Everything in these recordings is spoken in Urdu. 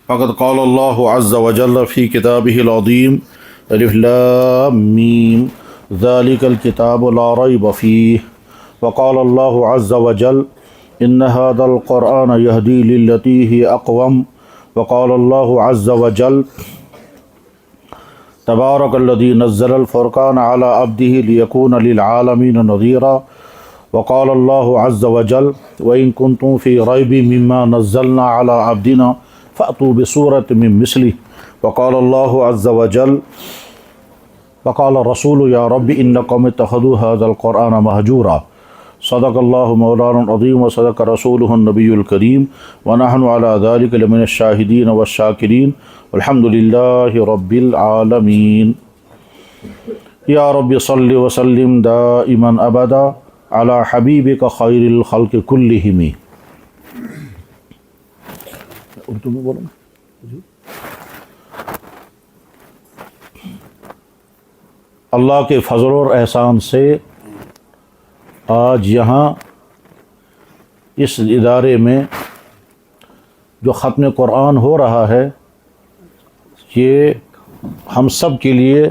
فقد قال الله عز وجل في كتابه العظيم ألف لام ميم ذلك الكتاب لا ريب فيه وقال الله عز وجل إن هذا القرآن يهدي للتي هي أقوم وقال الله عز وجل تبارك الذي نزل الفرقان على عبده ليكون للعالمين نذيرا وقال الله عز وجل وإن كنتم في ريب مما نزلنا على عبدنا فأتوا بسورة من مثله وقال الله عز وجل وقال الرسول يا رب إن قوم اتخذوا هذا القرآن مهجورا صدق الله مولانا العظيم وصدق رسوله النبي الكريم ونحن على ذلك لمن الشاهدين والشاكرين والحمد لله رب العالمين يا رب صل وسلم دائما أبدا على حبيبك خير الخلق كلهم. اردو میں بولوں. اللہ کے فضل اور احسان سے آج یہاں اس ادارے میں جو ختم قرآن ہو رہا ہے یہ ہم سب کے لیے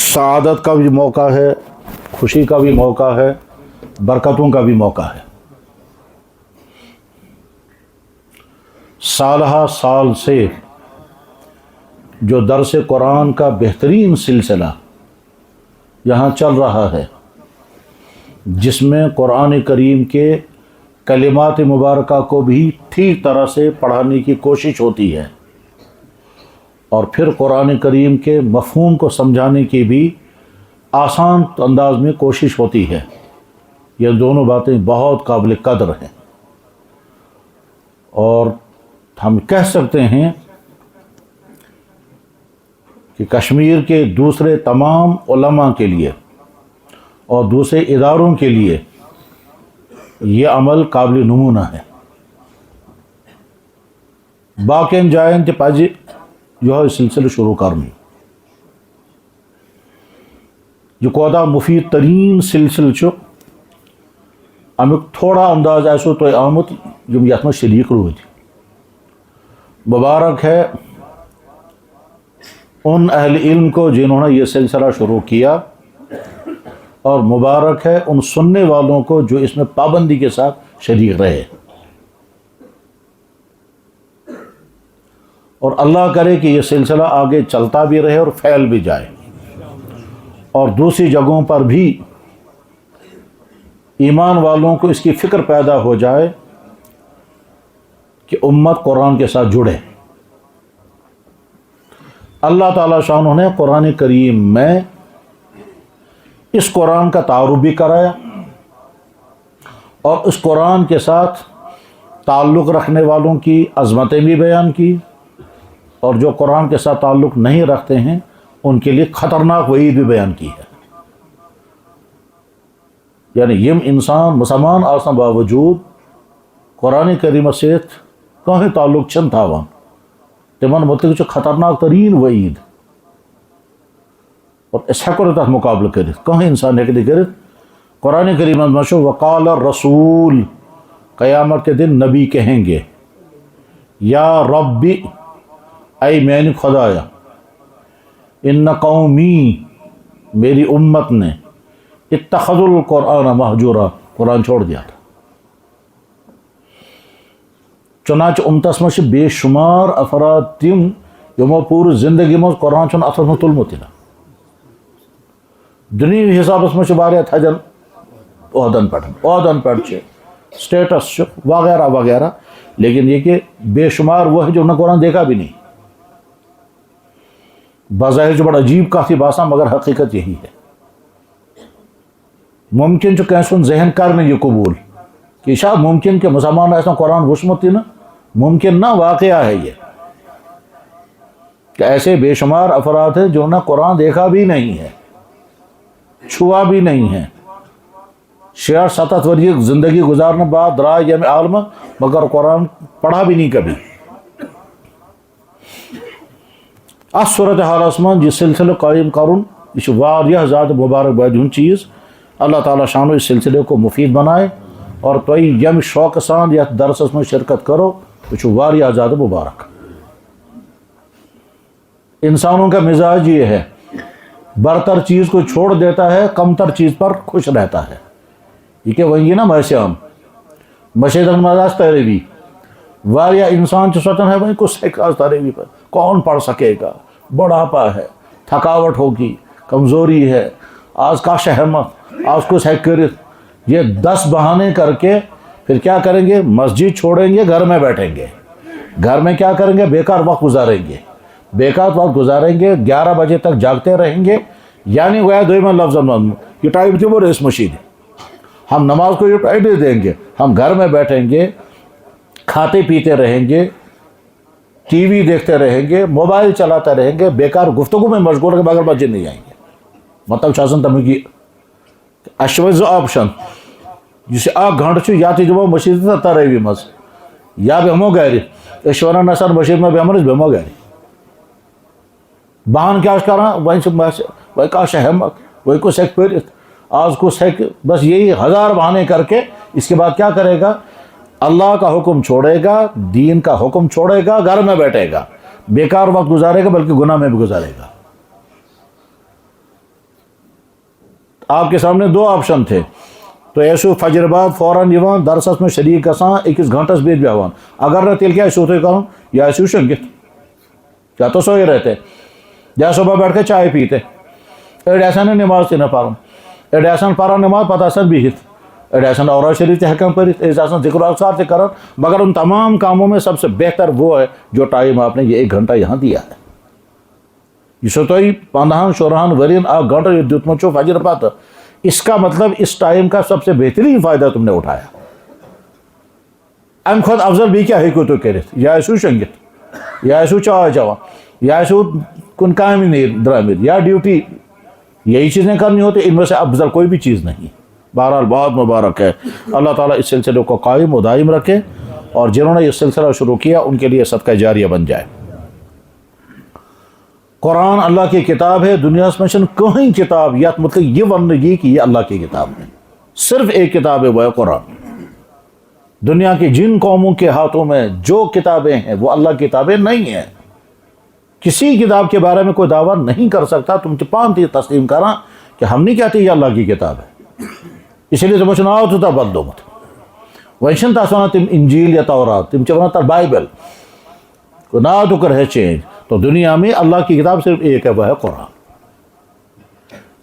سعادت کا بھی موقع ہے، خوشی کا بھی موقع ہے، برکتوں کا بھی موقع ہے. سالہ سال سے جو درس قرآن کا بہترین سلسلہ یہاں چل رہا ہے، جس میں قرآن کریم کے کلمات مبارکہ کو بھی ٹھیک طرح سے پڑھانے کی کوشش ہوتی ہے اور پھر قرآن کریم کے مفہوم کو سمجھانے کی بھی آسان انداز میں کوشش ہوتی ہے. یہ دونوں باتیں بہت قابل قدر ہیں اور ہم کہہ سکتے ہیں کہ کشمیر کے دوسرے تمام علماء کے لیے اور دوسرے اداروں کے لیے یہ عمل قابل نمونہ ہے. باقین جائیں تے پاجی جو ہے سلسلہ شروع کرنی یہ کودا مفید ترین سلسلہ چھو امیک تھوڑا انداز ایسو تو آمد جو یت میں شریک روئی تھی. مبارک ہے ان اہل علم کو جنہوں نے یہ سلسلہ شروع کیا اور مبارک ہے ان سننے والوں کو جو اس میں پابندی کے ساتھ شریک رہے. اور اللہ کرے کہ یہ سلسلہ آگے چلتا بھی رہے اور پھیل بھی جائے اور دوسری جگہوں پر بھی ایمان والوں کو اس کی فکر پیدا ہو جائے کہ امت قرآن کے ساتھ جڑے. اللہ تعالیٰ شانہ نے قرآن کریم میں اس قرآن کا تعارف بھی کرایا اور اس قرآن کے ساتھ تعلق رکھنے والوں کی عظمتیں بھی بیان کی اور جو قرآن کے ساتھ تعلق نہیں رکھتے ہیں ان کے لیے خطرناک وعید بھی بیان کی ہے. یعنی یم انسان مسلمان آسان باوجود قرآن کریم سے کہیں تعلق چھن تھاوان تمن متعلق خطرناک ترین وعید اور اس ہیکو تک مقابلہ کرت کہیں انسان ہیکلی کرت. قرآن کریم میں شو وقال الرسول قیامت کے دن نبی کہیں گے یا ربی اے میں خدایا ان قومی میری امت نے اتخذوا القرآن مہجورا قرآن چھوڑ دیا تھا. چنانچہ امتس میں بے شمار افراد تم یمو پور زندگی میں قرآن چون اتھس میں تلمت دنیوی حساب میں واریاہ تھجن عہدن پہ سٹیٹس وغیرہ وغیرہ، لیکن یہ کہ بے شمار وہ ہے جو انہوں نے قرآن دیکھا بھی نہیں. بظاہر جو بڑا عجیب کافی باساں مگر حقیقت یہی ہے. ممکن جو کینسون ذہن کرنے یہ قبول کہ شاید ممکن کہ مسلمان ایسا قرآن وسمت نہ ممکن نہ واقعہ ہے یہ کہ ایسے بے شمار افراد ہیں جو نہ قرآن دیکھا بھی نہیں ہے، چھوا بھی نہیں ہے، 67 وری زندگی گزارنے بعد رائے یم عالم مگر قرآن پڑھا بھی نہیں کبھی. اس صورت حال اسمان یہ سلسلہ قائم کرن یہ واریاہ زیادہ مبارک باد ہن چیز. اللہ تعالیٰ شانو اس سلسلے کو مفید بنائے اور تو یم شوق سان یا درس میں شرکت کرو تو واریہ زیادہ مبارک. انسانوں کا مزاج یہ ہے، برتر چیز کو چھوڑ دیتا ہے، کمتر چیز پر خوش رہتا ہے. یہ کہ وہی نا محسیام مشید مزاج تیروی واریہ انسان جو سوچنا ہے وہی کو سیکھا تیروی پر کون پڑھ سکے گا، بڑھاپا ہے، تھکاوٹ ہوگی، کمزوری ہے، آج کا شہمت آج کو سیکھ کر یہ 10 بہانے کر کے پھر کیا کریں گے؟ مسجد چھوڑیں گے، گھر میں بیٹھیں گے. گھر میں کیا کریں گے؟ بیکار وقت گزاریں گے، بیکار وقت گزاریں گے، 11 بجے تک جاگتے رہیں گے. یعنی گویا دویمہ لفظ یہ ٹائم تھی وہ ریس مشین ہے. ہم نماز کو یہ ٹائم نہیں دیں گے، ہم گھر میں بیٹھیں گے، کھاتے پیتے رہیں گے، ٹی وی دیکھتے رہیں گے، موبائل چلاتے رہیں گے، بیکار گفتگو میں مشغول کے بغیر مسجد نہیں جائیں گے. مطلب چھاسن تمہیں اشوز آپشن جسے آگ گھنٹ یا تو جب مسجد تراوی مز یا بیمو گھر اشورا نسر مسجد میں بیمر بیمو گھر بہان کیا کران وہی کا شہمت وہی کو سیکھ پھرت آج کو سیکھ بس یہی 1000 بہانے کر کے اس کے بعد کیا کرے گا؟ اللہ کا حکم چھوڑے گا، دین کا حکم چھوڑے گا، گھر میں بیٹھے گا، بیکار وقت گزارے گا، بلکہ گناہ میں بھی گزارے گا. آپ کے سامنے 2 آپشن تھے تو ایسو فجر بعد فوراً یوان درسس میں شریک گژھان 1 گھنٹس بیچ بیہوان. اگر نہ تیل کیا ایسو تو کروں یا ایسو شنگت یا تو سوئے رہتے یا صبح بیٹھ کے چائے پیتے. اڑ ایسان نماز تہ نہ پرن، اڑ ایسان پران نماز پتہ آسان بہت، اڑ ایسان اورا شریف تہ ہیکان پرت، اڑ ایسان ذکر و اذکار تہ کران. مگر ان تمام کاموں میں سب سے بہتر وہ ہے جو ٹائم آپ نے یہ 1 گھنٹہ یہاں دیا ہے. یہ سو تھی 15 ورین 1 گھنٹہ یہ دیتمت چھو فجر پتہ. اس کا مطلب اس ٹائم کا سب سے بہترین فائدہ تم نے اٹھایا. ام خود افضل بھی کیا ہیکو تو کرت؟ یا ایسو شنگت یا ایسو چائے چوان یا ایسو کن کام نہیں درامد یا ڈیوٹی، یہی چیزیں کرنی ہوتی. ان میں سے افضل کوئی بھی چیز نہیں. بہرحال بہت مبارک ہے. اللہ تعالیٰ اس سلسلے کو قائم و دائم رکھے اور جنہوں نے یہ سلسلہ شروع کیا ان کے لیے صدقہ جاریہ بن جائے. قرآن اللہ کی کتاب ہے. دنیا میں کہیں کتاب یا مطلب یہ ورنگی کہ یہ اللہ کی کتاب ہے. صرف ایک کتاب ہے وہ ہے قرآن. دنیا کی جن قوموں کے ہاتھوں میں جو کتابیں ہیں وہ اللہ کی کتابیں نہیں ہیں. کسی کتاب کے بارے میں کوئی دعویٰ نہیں کر سکتا. تم پانتی تسلیم کرا کہ ہم نہیں کہتے یہ اللہ کی کتاب ہے. اس لیے تم چناؤ تو تا بدلو مت ویشن تاسونا تم انجیل یا تورات تم چونا تا بائبل کو نہ تو کر ہے چینج. تو دنیا میں اللہ کی کتاب صرف ایک ہے، وہ ہے قرآن.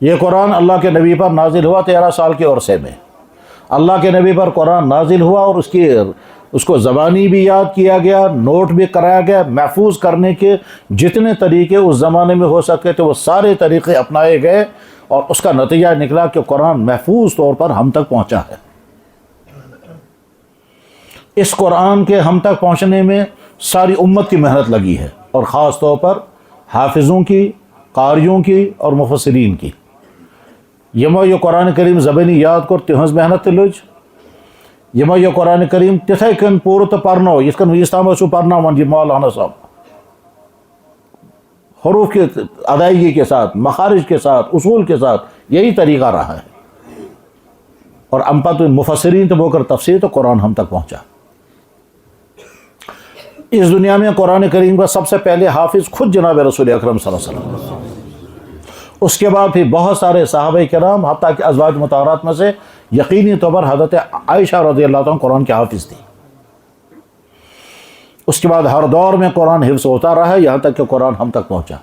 یہ قرآن اللہ کے نبی پر نازل ہوا 13 سال کے عرصے میں. اللہ کے نبی پر قرآن نازل ہوا اور اس کو زبانی بھی یاد کیا گیا، نوٹ بھی کرایا گیا. محفوظ کرنے کے جتنے طریقے اس زمانے میں ہو سکتے تھے وہ سارے طریقے اپنائے گئے اور اس کا نتیجہ نکلا کہ قرآن محفوظ طور پر ہم تک پہنچا ہے. اس قرآن کے ہم تک پہنچنے میں ساری امت کی محنت لگی ہے اور خاص طور پر حافظوں کی، قاریوں کی اور مفسرین کی. یہ قرآن کریم زبانی یاد کر تہذ محنت لج یہ قرآن کریم تتھے کن پور تو پرنو اس کن اس تام پرنا یہ مولانا صاحب حروف کی ادائیگی کے ساتھ، مخارج کے ساتھ، اصول کے ساتھ. یہی طریقہ رہا ہے. اور امپت مفسرین تو بو کر تفسیر تو قرآن ہم تک پہنچا. اس دنیا میں قرآن کریم کا سب سے پہلے حافظ خود جناب رسول اکرم صلی اللہ علیہ وسلم. اس کے بعد پھر بہت سارے صحابہ کرام حتیٰ کہ ازواج مطہرات میں سے یقینی طور پر حضرت عائشہ رضی اللہ عنہ قرآن کے حافظ تھی. اس کے بعد ہر دور میں قرآن حفظ ہوتا رہا یہاں تک کہ قرآن ہم تک پہنچا.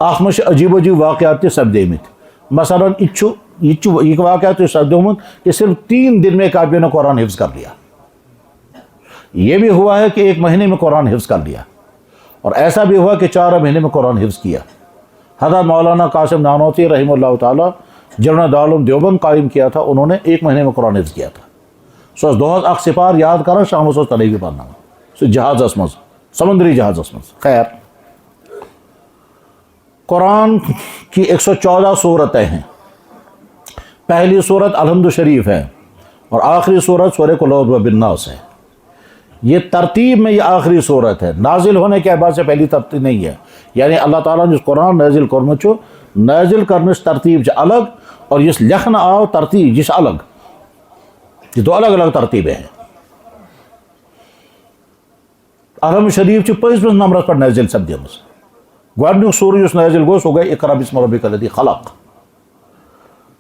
آخمش عجیب و عجیب واقعات سب دیمت. مثلا یہ واقعات سب دیمت کہ صرف 3 دن میں ایک آدمی نے قرآن حفظ کر لیا. یہ بھی ہوا ہے کہ 1 مہینے میں قرآن حفظ کر لیا اور ایسا بھی ہوا کہ 4 مہینے میں قرآن حفظ کیا. حضرت مولانا قاسم نانوتوی رحمہ اللہ تعالیٰ جنہوں نے دارالعلوم دیوبند قائم کیا تھا انہوں نے 1 مہینے میں قرآن حفظ کیا تھا. سو 2000 اخ سپار یاد کرا شام سو تلیگی پڑھنا سو جہاز اسمز سمندری جہاز اسمز. خیر قرآن کی 114 صورتیں ہیں. پہلی صورت الحمد شریف ہے اور آخری صورت سورہ قل اعوذ برب الناس ہے. یہ ترتیب میں یہ آخری صورت ہے. نازل ہونے کے اعتبار سے پہلی ترتیب نہیں ہے. یعنی اللہ تعالیٰ نے اس قرآن نازل کرنے چو نازل کرنے ترتیب جو الگ اور یہ لکھنا آؤ ترتیب جس الگ، یہ 2 الگ الگ ترتیبیں ہیں. علم شریف پٔزۍ پٲٹھۍ نمبرس پٮ۪ٹھ نٲزِل سپدیمٕژ. گۄڈنیُک سوٗرٕ یُس نٲزِل گوٚو سُہ گوٚو اقرا بسم ربک الذی خلق.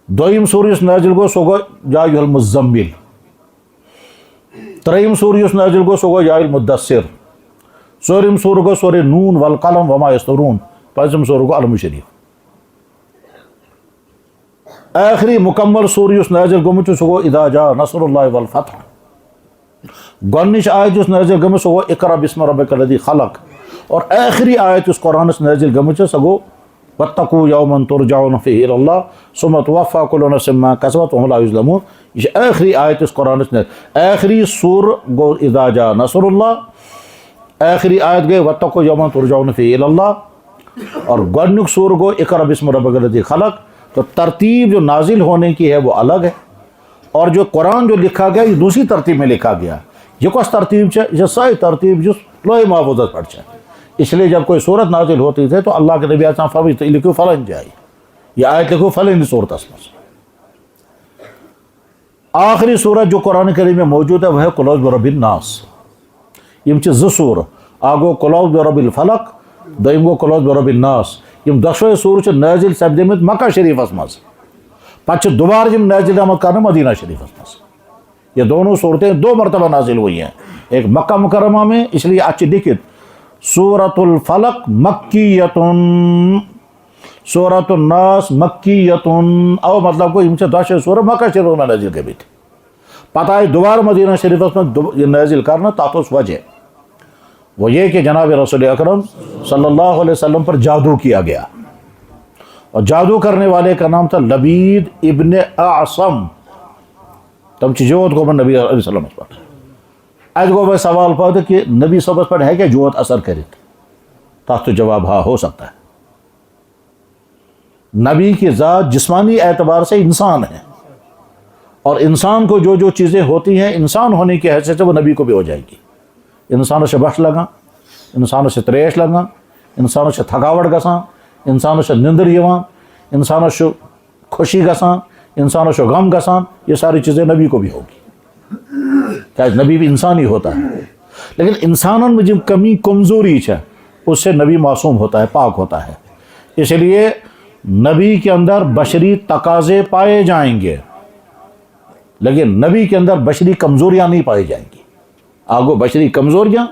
دوٚیِم سوٗرٕ یُس نٲزِل گوٚو سُہ گوٚو یا ایُّہا المُزَمِّل. ترٛیٚیِم سوٗرٕ یُس نٲزِل گوٚو سُہ گوٚو یا المُدثِر. ژوٗرِم سوٗرٕ گوٚو سورُے نوٗن والقلم وما یسطرون. پٲنٛژِم سوٗرٕ گوٚو علم شریف. ٲخری مکمل سوٗرٕ یُس نٲزِل گوٚمُت چھُ سُہ گوٚو اذا جاء نصر اللہ والفتح. گۄڈنِچ آیت یُس نٲزِل گٔمٕژ سۄ گوٚو اقرا بسم ربک الذی خلق. اور ٲخری آیت یُس قرآنس نٲزِل گٔمٕژ چھِ سۄ گوٚو واتقوا یوما ترجعون فیہ الی اللہ ثم توفی کل نفس ما کسبت وهم لا یظلمون. یہ چھِ ٲخری آیت یُس قرآنس ٲخری سوٗرٕ گوٚو اذا جاء نصر اللہ. ٲخری آیت گٔے واتقوا یوما ترجعون فیہ الی اللہ. اور گۄڈنیُک سوٗرٕ گوٚو اقرا بسم ربک الذی خلق. تو ترتیب جو نازل ہونے کی ہے وہ الگ ہے، اور جو قرآن جو لکھا گیا یہ دوسری ترتیب میں لکھا گیا. یہ کس ترتیب ہے؟ یہ ساری ترتیب جو لوح محفوظ پر ہے. اس لیے جب کوئی صورت نازل ہوتی تھے تو اللہ کے نبی علیہ السلام فرماتے تھے لکھو فلان جائے، یہ آیت لکھو فلان صورت اسمس. آخری صورت جو قرآن کریم میں موجود ہے وہ ہے قل اعوذ برب الناس. یم چھِ زٕ سورٕ، اکھ گوٚو قل اعوذ برب الفلق، دوٚیِم گوٚو قل اعوذ برب الناس. یم دۄشوے سورٕ چھِ نٲزِل سپدیمٕتۍ مکہ شریفس منٛز، پتہٕ چھِ دوبارٕ یم نٲزِل آمد کرنہٕ مدینہ شریفس منٛز. یہ دونوں صورتیں دو مرتبہ نازل ہوئی ہیں، ایک مکہ مکرمہ میں، اس لیے اتھ چھِ لیکھِتھ سورۃ الفلق مکیۃٌ، سورۃ الناس مکیۃٌ. او مطلب گوٚو یم چھِ دۄشوے سورٕ مکہ شریفس منٛز نٲزِل گٔمٕتۍ. پتہٕ آیہِ دوبارٕ مدینہ شریفس منٛز یہ نٲزِل کرنہٕ. تتھ اوس وجہ وہ یہ کہ جناب رسول اکرم صلی اللہ علیہ وسلم پر جادو کیا گیا، اور جادو کرنے والے کا نام تھا لبید ابن اعصم. تم چھِ جوت گوٚمُت نبی علیہ السلام پٮ۪ٹھ. اتہِ گوٚو مےٚ سوال پٲدٕ کہ نبی صٲبس پٮ۪ٹھ ہیٚکیٛاہ جوت اثر کٔرِتھ؟ تتھ تو جواب ہاں ہو سکتا ہے. نبی کی ذات جسمانی اعتبار سے انسان ہے، اور انسان کو جو چیزیں ہوتی ہیں انسان ہونے کی حیثیت سے وہ نبی کو بھی ہو جائے گی. انسانس چھِ بٹھ لگان، انسانس چھِ تریش لگان، انسانس چھِ تھکاوٹ گژھان، انسانس چھِ نندر یِوان، انسانس چھُ خوشی گژھان، انسانس چھُ غم گژھان. یہ ساری چیزیں نبی کو بھی ہوگی، کیازِ نبی بھی انسان ہی ہوتا ہے. لیکن انسانن میں جو کمی کمزوری ہے اس سے نبی معصوم ہوتا ہے، پاک ہوتا ہے. اس لیے نبی کے اندر بشری تقاضے پائے جائیں گے، لیکن نبی کے اندر بشری کمزوریاں نہیں پائی جائیں گی. آگو بشری کمزوریاں،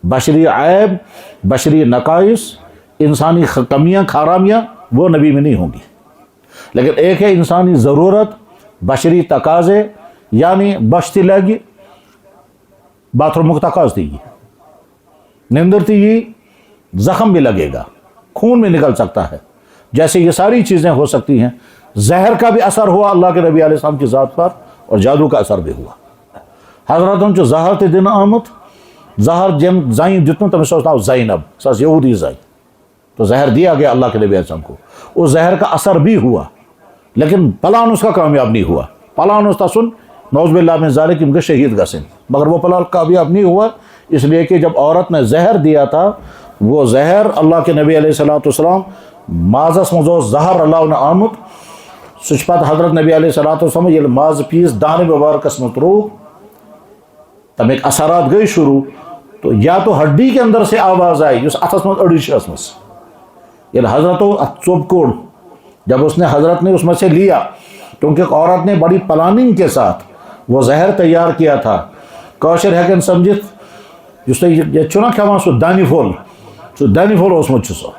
بشری عیب، بشری نقائص، انسانی کمیاں خرامیاں وہ نبی میں نہیں ہوں گی. لیکن ایک ہے انسانی ضرورت، بشری تقاضے، یعنی بشتی لگی باتھ روم کو تقاض دی، نندر تھی زخم بھی لگے گا، خون بھی نکل سکتا ہے. جیسے یہ ساری چیزیں ہو سکتی ہیں. زہر کا بھی اثر ہوا اللہ کے نبی علیہ السلام کی ذات پر، اور جادو کا اثر بھی ہوا. حضرت ہم زہر تے دن آمد، زہر جم زائیں جتنا تمہیں سوچتا ہوں زینب ساس یہودی زائی، تو زہر دیا گیا اللہ کے نبی علیہ السلام کو. اس زہر کا اثر بھی ہوا، لیکن پلان اس کا کامیاب نہیں ہوا. پلان اس تسن نعوذ باللہ من ذالک ان کے شہید گسن، مگر وہ پلان کامیاب نہیں ہوا. اس لیے کہ جب عورت نے زہر دیا تھا، وہ زہر اللہ کے نبی علیہ السلام مازس مزو زہر اللہ نے آمد سچ پت حضرت نبی علیہ السلام یہ ماز پیس دان مبارکس میں ترو، تم ایک اثرات گئی شروع. تو یا تو ہڈی کے اندر سے آواز آئی اس اتس مز اڑش ٲسمٕژ، ییٚلہِ حضرتو اتھ ژوٚپ کوٚڑ، جب اس نے حضرت نے اس میں سے لیا، کیونکہ عورت نے بڑی پلاننگ کے ساتھ وہ زہر تیار کیا تھا. کٲشِر ہیٚکن سمجھت یُس تۄہہِ ییٚتہِ چھُو نا کھٮ۪وان سُہ دانہِ پھوٚل، سُہ دانہِ پھوٚل اوسمُت چھُ سُہ،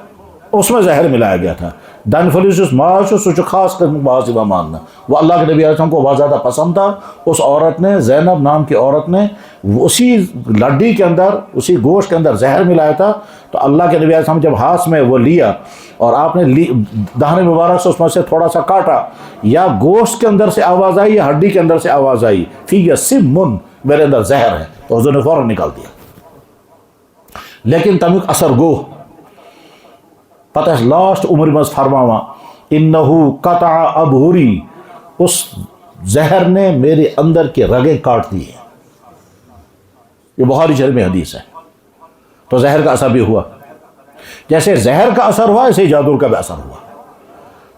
اس میں زہر ملایا گیا تھا. دانہِ پھوٚلِس یُس ماز چھُ سُہ چھُ خاص قسمُک ماز یِوان ماننہٕ. وہ اللہ کے نبی علیہ السلام کو بہت زیادہ پسند تھا. اس عورت نے، زینب نام کی عورت نے، اسی لڈی کے اندر، اسی گوشت کے اندر زہر ملایا تھا. تو اللہ کے نبی علیہ السلام جب ہاتھ میں وہ لیا اور آپ نے دہن مبارک سے اس میں سے تھوڑا سا کاٹا، یا گوشت کے اندر سے آواز آئی یا ہڈی کے اندر سے آواز آئی فی سم، میرے اندر زہر ہے، تو حضور نے فوراً نکال دیا. لیکن تمیک اثر گو پتہ لاسٹ عمر مز فرماواں انہو قطع ابہری، اس زہر نے میرے اندر کے رگیں کاٹ دیے. یہ بخاری شریف میں حدیث ہے. تو زہر کا اثر بھی ہوا. جیسے زہر کا اثر ہوا ایسے جادو کا بھی اثر ہوا.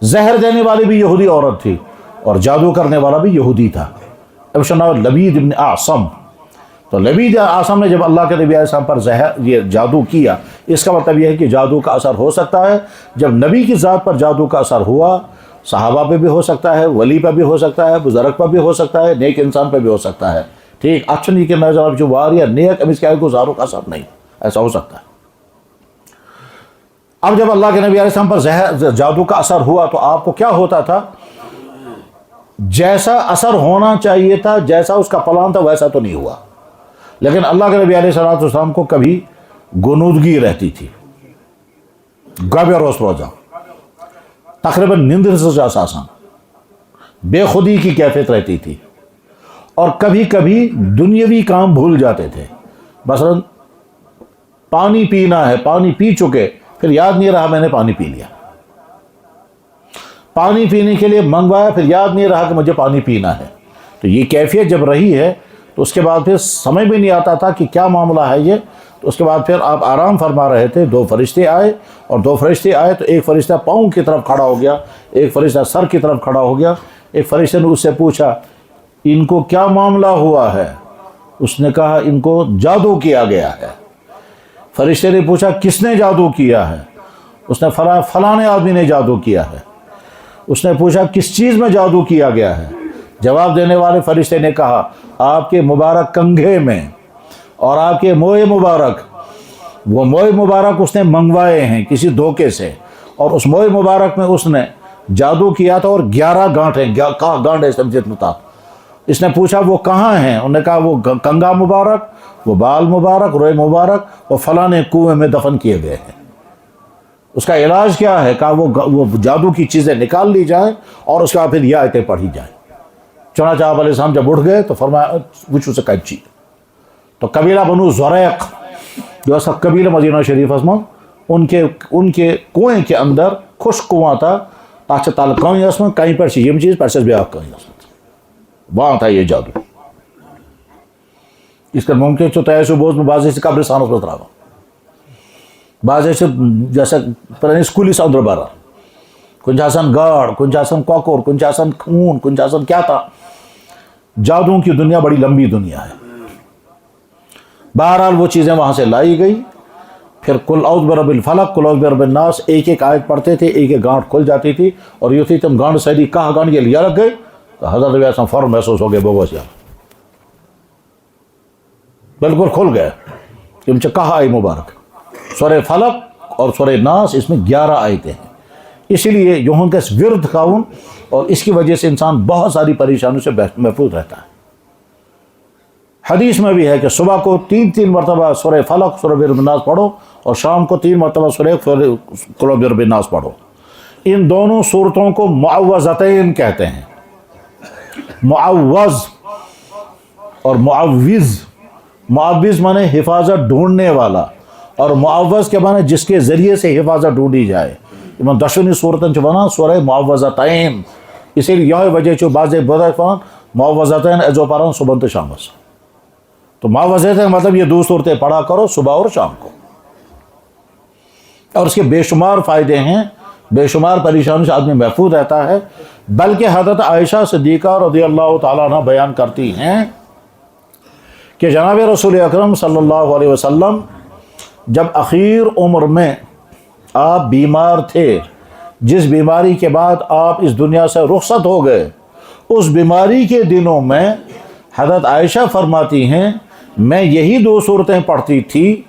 زہر دینے والی بھی یہودی عورت تھی اور جادو کرنے والا بھی یہودی تھا. اب اس کا نام لبید ابن اعصم. تو نبی اعظم نے جب اللہ کے نبی علیہ السلام پر یہ جادو کیا، اس کا مطلب یہ ہے کہ جادو کا اثر ہو سکتا ہے۔ جب نبی کی ذات پر جادو کا اثر ہوا، صحابہ پہ بھی ہو سکتا ہے، ولی پہ بھی ہو سکتا ہے، بزرگ پہ بھی ہو سکتا ہے، نیک انسان پہ بھی ہو سکتا ہے، ٹھیک۔ اچھا نہیں کہ نظر جو وار یا نیک اب اس کے گزاروں کا اثر نہیں، ایسا ہو سکتا ہے۔ اب جب اللہ کے نبی علیہ السلام پر جادو کا اثر ہوا تو آپ کو کیا ہوتا تھا؟ جیسا اثر ہونا چاہیے تھا، جیسا اس کا پلان تھا ویسا تو نہیں ہوا، لیکن اللہ کے نبی علیہ السلام کو کبھی گنودگی رہتی تھی، گبر روز روزہ تقریباً نیند سے آسان، بے خودی کی کیفیت رہتی تھی، اور کبھی کبھی دنیاوی کام بھول جاتے تھے۔ مثلا پانی پینا ہے، پانی پی چکے، پھر یاد نہیں رہا میں نے پانی پی لیا، پانی پینے کے لیے منگوایا، پھر یاد نہیں رہا کہ مجھے پانی پینا ہے۔ تو یہ کیفیت جب رہی ہے تو اس کے بعد پھر سمجھ بھی نہیں آتا تھا کہ کیا معاملہ ہے یہ۔ تو اس کے بعد پھر آپ آرام فرما رہے تھے، دو فرشتے آئے، اور دو فرشتے آئے تو ایک فرشتہ پاؤں کی طرف کھڑا ہو گیا، ایک فرشتہ سر کی طرف کھڑا ہو گیا۔ ایک فرشتے نے اس سے پوچھا ان کو کیا معاملہ ہوا ہے؟ اس نے کہا ان کو جادو کیا گیا ہے۔ فرشتے نے پوچھا کس نے جادو کیا ہے؟ اس نے فلاں آدمی نے جادو کیا ہے۔ اس نے پوچھا کس چیز میں جادو کیا گیا ہے؟ جواب دینے والے فرشتے نے کہا آپ کے مبارک کنگھے میں اور آپ کے موئے مبارک، وہ موئے مبارک اس نے منگوائے ہیں کسی دھوکے سے، اور اس موئے مبارک میں اس نے جادو کیا تھا، اور 11 گانٹیں گانٹیں سمجھت تھا۔ اس نے پوچھا وہ کہاں ہیں؟ انہوں نے کہا وہ کنگا مبارک، وہ بال مبارک، روئے مبارک، وہ فلاں کنویں میں دفن کیے گئے ہیں۔ اس کا علاج کیا ہے؟ کہا وہ جادو کی چیزیں نکال لی جائیں اور اس کے بعد پھر یہ آیتیں پڑھی جائیں۔ چنانچہ آپ علیہ السلام جب اٹھ گئے تو فرمایا وچ سے کچی، تو قبیلہ بنو زریق جو اس کا قبیلہ مدینہ شریف اسما، ان کے کنویں کے اندر خشک کنواں تھا، تاچہ تال کنویں اسما کہیں پر یہ چیز پرسس بیاہ کنویں اسما، وہاں تھا یہ جادو۔ اس کا ممکن تو تیسو بوز میں بازی سے قبرستان اس پر رہا، بازی سے جیسے پرانی سکولی سے اندر بارا، کنچ آسان گاڑ، کنچ آسان کوکور، کنچ آسان خون، کنچ آسان کیا تھا۔ جادوں کی دنیا بڑی لمبی دنیا ہے۔ بہرحال وہ چیزیں وہاں سے لائی گئی، پھر کل اعوذ برب الفلق، کل اعوذ برب الناس، ایک ایک آیت پڑھتے تھے، ایک ایک گانٹ کھل جاتی تھی، اور یہ تھی تم گانٹ سیدھی کہا گانٹ یہ لیا رکھ گئے تو حضرت نبی اسلام فوراً محسوس ہو گئے بوگوس یہاں بالکل کھل گئے، کیونکہ کہا آئی مبارک سورہ فلق اور سورہ ناس، اس میں 11 آیتیں ہیں، اسی لیے یہاں کا ورد خاون، اور اس کی وجہ سے انسان بہت ساری پریشانیوں سے محفوظ رہتا ہے۔ حدیث میں بھی ہے کہ صبح کو 3 مرتبہ سورہ فلق، سورہ برب الناس پڑھو، اور شام کو 3 مرتبہ سورہ قل اعوذ برب الناس پڑھو۔ ان دونوں صورتوں کو معوذتین کہتے ہیں، معوذ اور معوذ۔ معوذ مانے حفاظت ڈھونڈنے والا، اور معوذ کے مانے جس کے ذریعے سے حفاظت ڈھونڈی جائے۔ امام دشونی صورتن چبنا سورہ معوذتین، اسی لیے یہ وجہ چو بعض بدرفان معوذتین ایزو پاران صبح تو شام سے، تو معوذتین مطلب یہ 2 صورتیں پڑھا کرو صبح اور شام کو، اور اس کے بے شمار فائدے ہیں، بے شمار پریشانیوں سے آدمی محفوظ رہتا ہے۔ بلکہ حضرت عائشہ صدیقہ رضی اللہ تعالیٰ عنہ بیان کرتی ہیں کہ جناب رسول اکرم صلی اللہ علیہ وسلم جب اخیر عمر میں آپ بیمار تھے، جس بیماری کے بعد آپ اس دنیا سے رخصت ہو گئے، اس بیماری کے دنوں میں حضرت عائشہ فرماتی ہیں میں یہی 2 صورتیں پڑھتی تھی،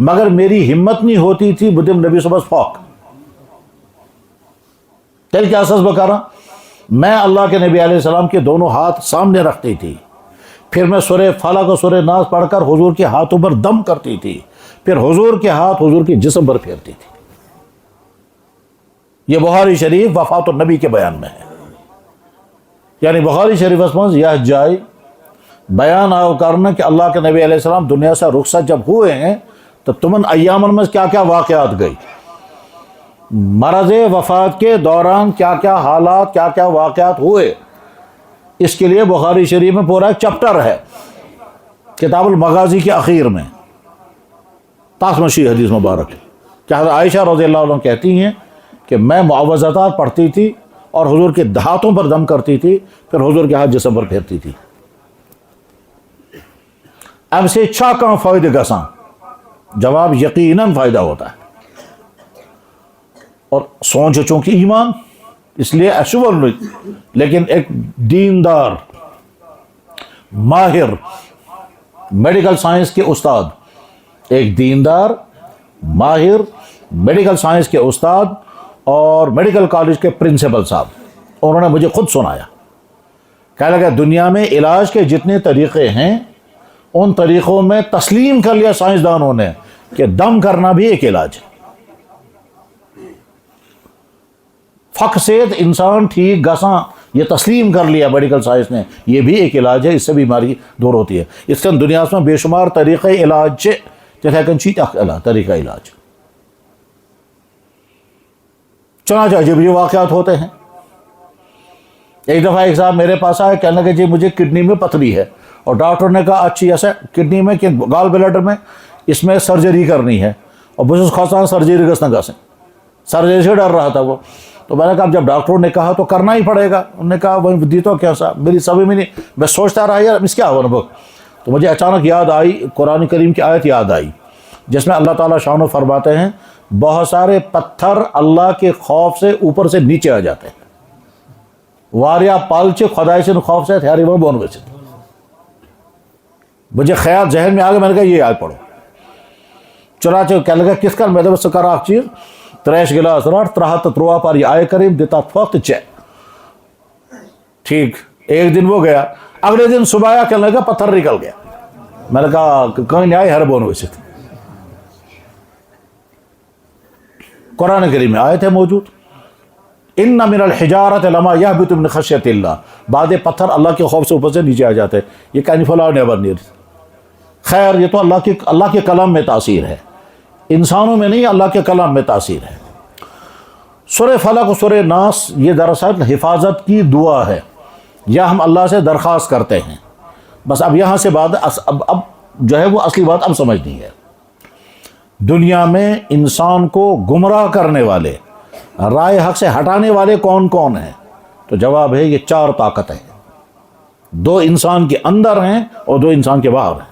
مگر میری ہمت نہیں ہوتی تھی بدم نبی صبح فوق تل کیا اساس بکارا، میں اللہ کے نبی علیہ السلام کے دونوں ہاتھ سامنے رکھتی تھی، پھر میں سورہ فلق اور سورہ ناس پڑھ کر حضور کے ہاتھوں پر دم کرتی تھی، پھر حضور کے ہاتھ حضور کے جسم پر پھیرتی تھی۔ یہ بخاری شریف وفات النبی کے بیان میں ہے، یعنی بخاری شریف اسمز یہ جائے بیان آؤ کرنا کہ اللہ کے نبی علیہ السلام دنیا سے رخصت جب ہوئے ہیں تو تمن ایامن میں کیا کیا واقعات گئی، مرض وفات کے دوران کیا کیا حالات، کیا کیا واقعات ہوئے، اس کے لیے بخاری شریف میں پورا ایک چپٹر ہے کتاب المغازی کے اخیر میں، تاسمشی حدیث مبارک کہ حضرت عائشہ رضی اللہ عنہ کہتی ہیں کہ میں معوذات پڑھتی تھی اور حضور کے ہاتھوں پر دم کرتی تھی، پھر حضور کے ہاتھ جسم پر پھیرتی تھی۔ ام سے چھا کان فائدہ گژھان؟ جواب یقیناً فائدہ ہوتا ہے. اور سوچ چونکہ ایمان اس لیے اشور، لیکن ایک دیندار ماہر میڈیکل سائنس کے استاد، ایک دیندار ماہر میڈیکل سائنس کے استاد اور میڈیکل کالج کے پرنسپل صاحب، انہوں نے مجھے خود سنایا. کہنے لگا دنیا میں علاج کے جتنے طریقے ہیں ان طریقوں میں تسلیم کر لیا سائنسدانوں نے کہ دم کرنا بھی ایک علاج ہے. فق سے انسان ٹھیک گساں یہ تسلیم کر لیا میڈیکل سائنس نے، یہ بھی ایک علاج ہے، اس سے بیماری دور ہوتی ہے. اس کے دنیا میں بے شمار طریقے علاج جیسے طریقہ علاج. چنانچہ عجیب واقعات ہوتے ہیں. ایک دفعہ ایک صاحب میرے پاس آئے، کہنے لگے جی مجھے کڈنی میں پتھری ہے، اور ڈاکٹر نے کہا اچھی ایسا کڈنی میں کہ گال بلیڈر میں اس میں سرجری کرنی ہے، اور بس خاصا سرجری گس نہ گسیں، سرجری سے ڈر رہا تھا وہ. تو میں نے کہا جب ڈاکٹروں نے کہا تو کرنا ہی پڑے گا. انہوں نے کہا وہ دی تو کیا صاحب میری سبھی میں نہیں، میں سوچتا رہا یار اس کیا ہوا نا. تو مجھے اچانک یاد آئی، قرآن کریم کی آیت یاد آئی جس میں اللہ تعالیٰ شان و فرماتے ہیں بہت سارے پتھر اللہ کے خوف سے اوپر سے نیچے آ جاتے ہیں. واریا پالچے خدائی سے خوف سے تھیاری وہ بون ویسے. مجھے خیال ذہن میں آ گیا، میں نے کہا یہ یاد پڑھو. چنانچہ کہنے لگا کس کا؟ میں نے بس کرا چیز تریش گلاس راٹ تراہت تروا پر یہ آئے کریم دیتا فوقت چے. ٹھیک ایک دن وہ گیا، اگلے دن صبح آیا کہنے لگا پتھر نکل گیا. میں نے کہا کہیں نہیں آئی ہر بون ویسے. قرآن کریم میں آیت ہے موجود، ان من الحجارۃ لما یہبط من خشیۃ اللہ، بعض پتھر اللہ کے خوف سے اوپر سے نیچے آ جاتے ہیں. یہ کین فلاح نیور نیئر. خیر یہ تو اللہ کے کلام میں تاثیر ہے، انسانوں میں نہیں، اللہ کے کلام میں تاثیر ہے. سورہ فلق و سورہ ناس یہ دراصل حفاظت کی دعا ہے، یا ہم اللہ سے درخواست کرتے ہیں. بس اب یہاں سے بات اب جو ہے وہ اصلی بات اب سمجھنی ہے. دنیا میں انسان کو گمراہ کرنے والے، رائے حق سے ہٹانے والے کون کون ہیں؟ تو جواب ہے یہ 4 طاقتیں ہیں. 2 انسان کے اندر ہیں اور 2 انسان کے باہر ہیں،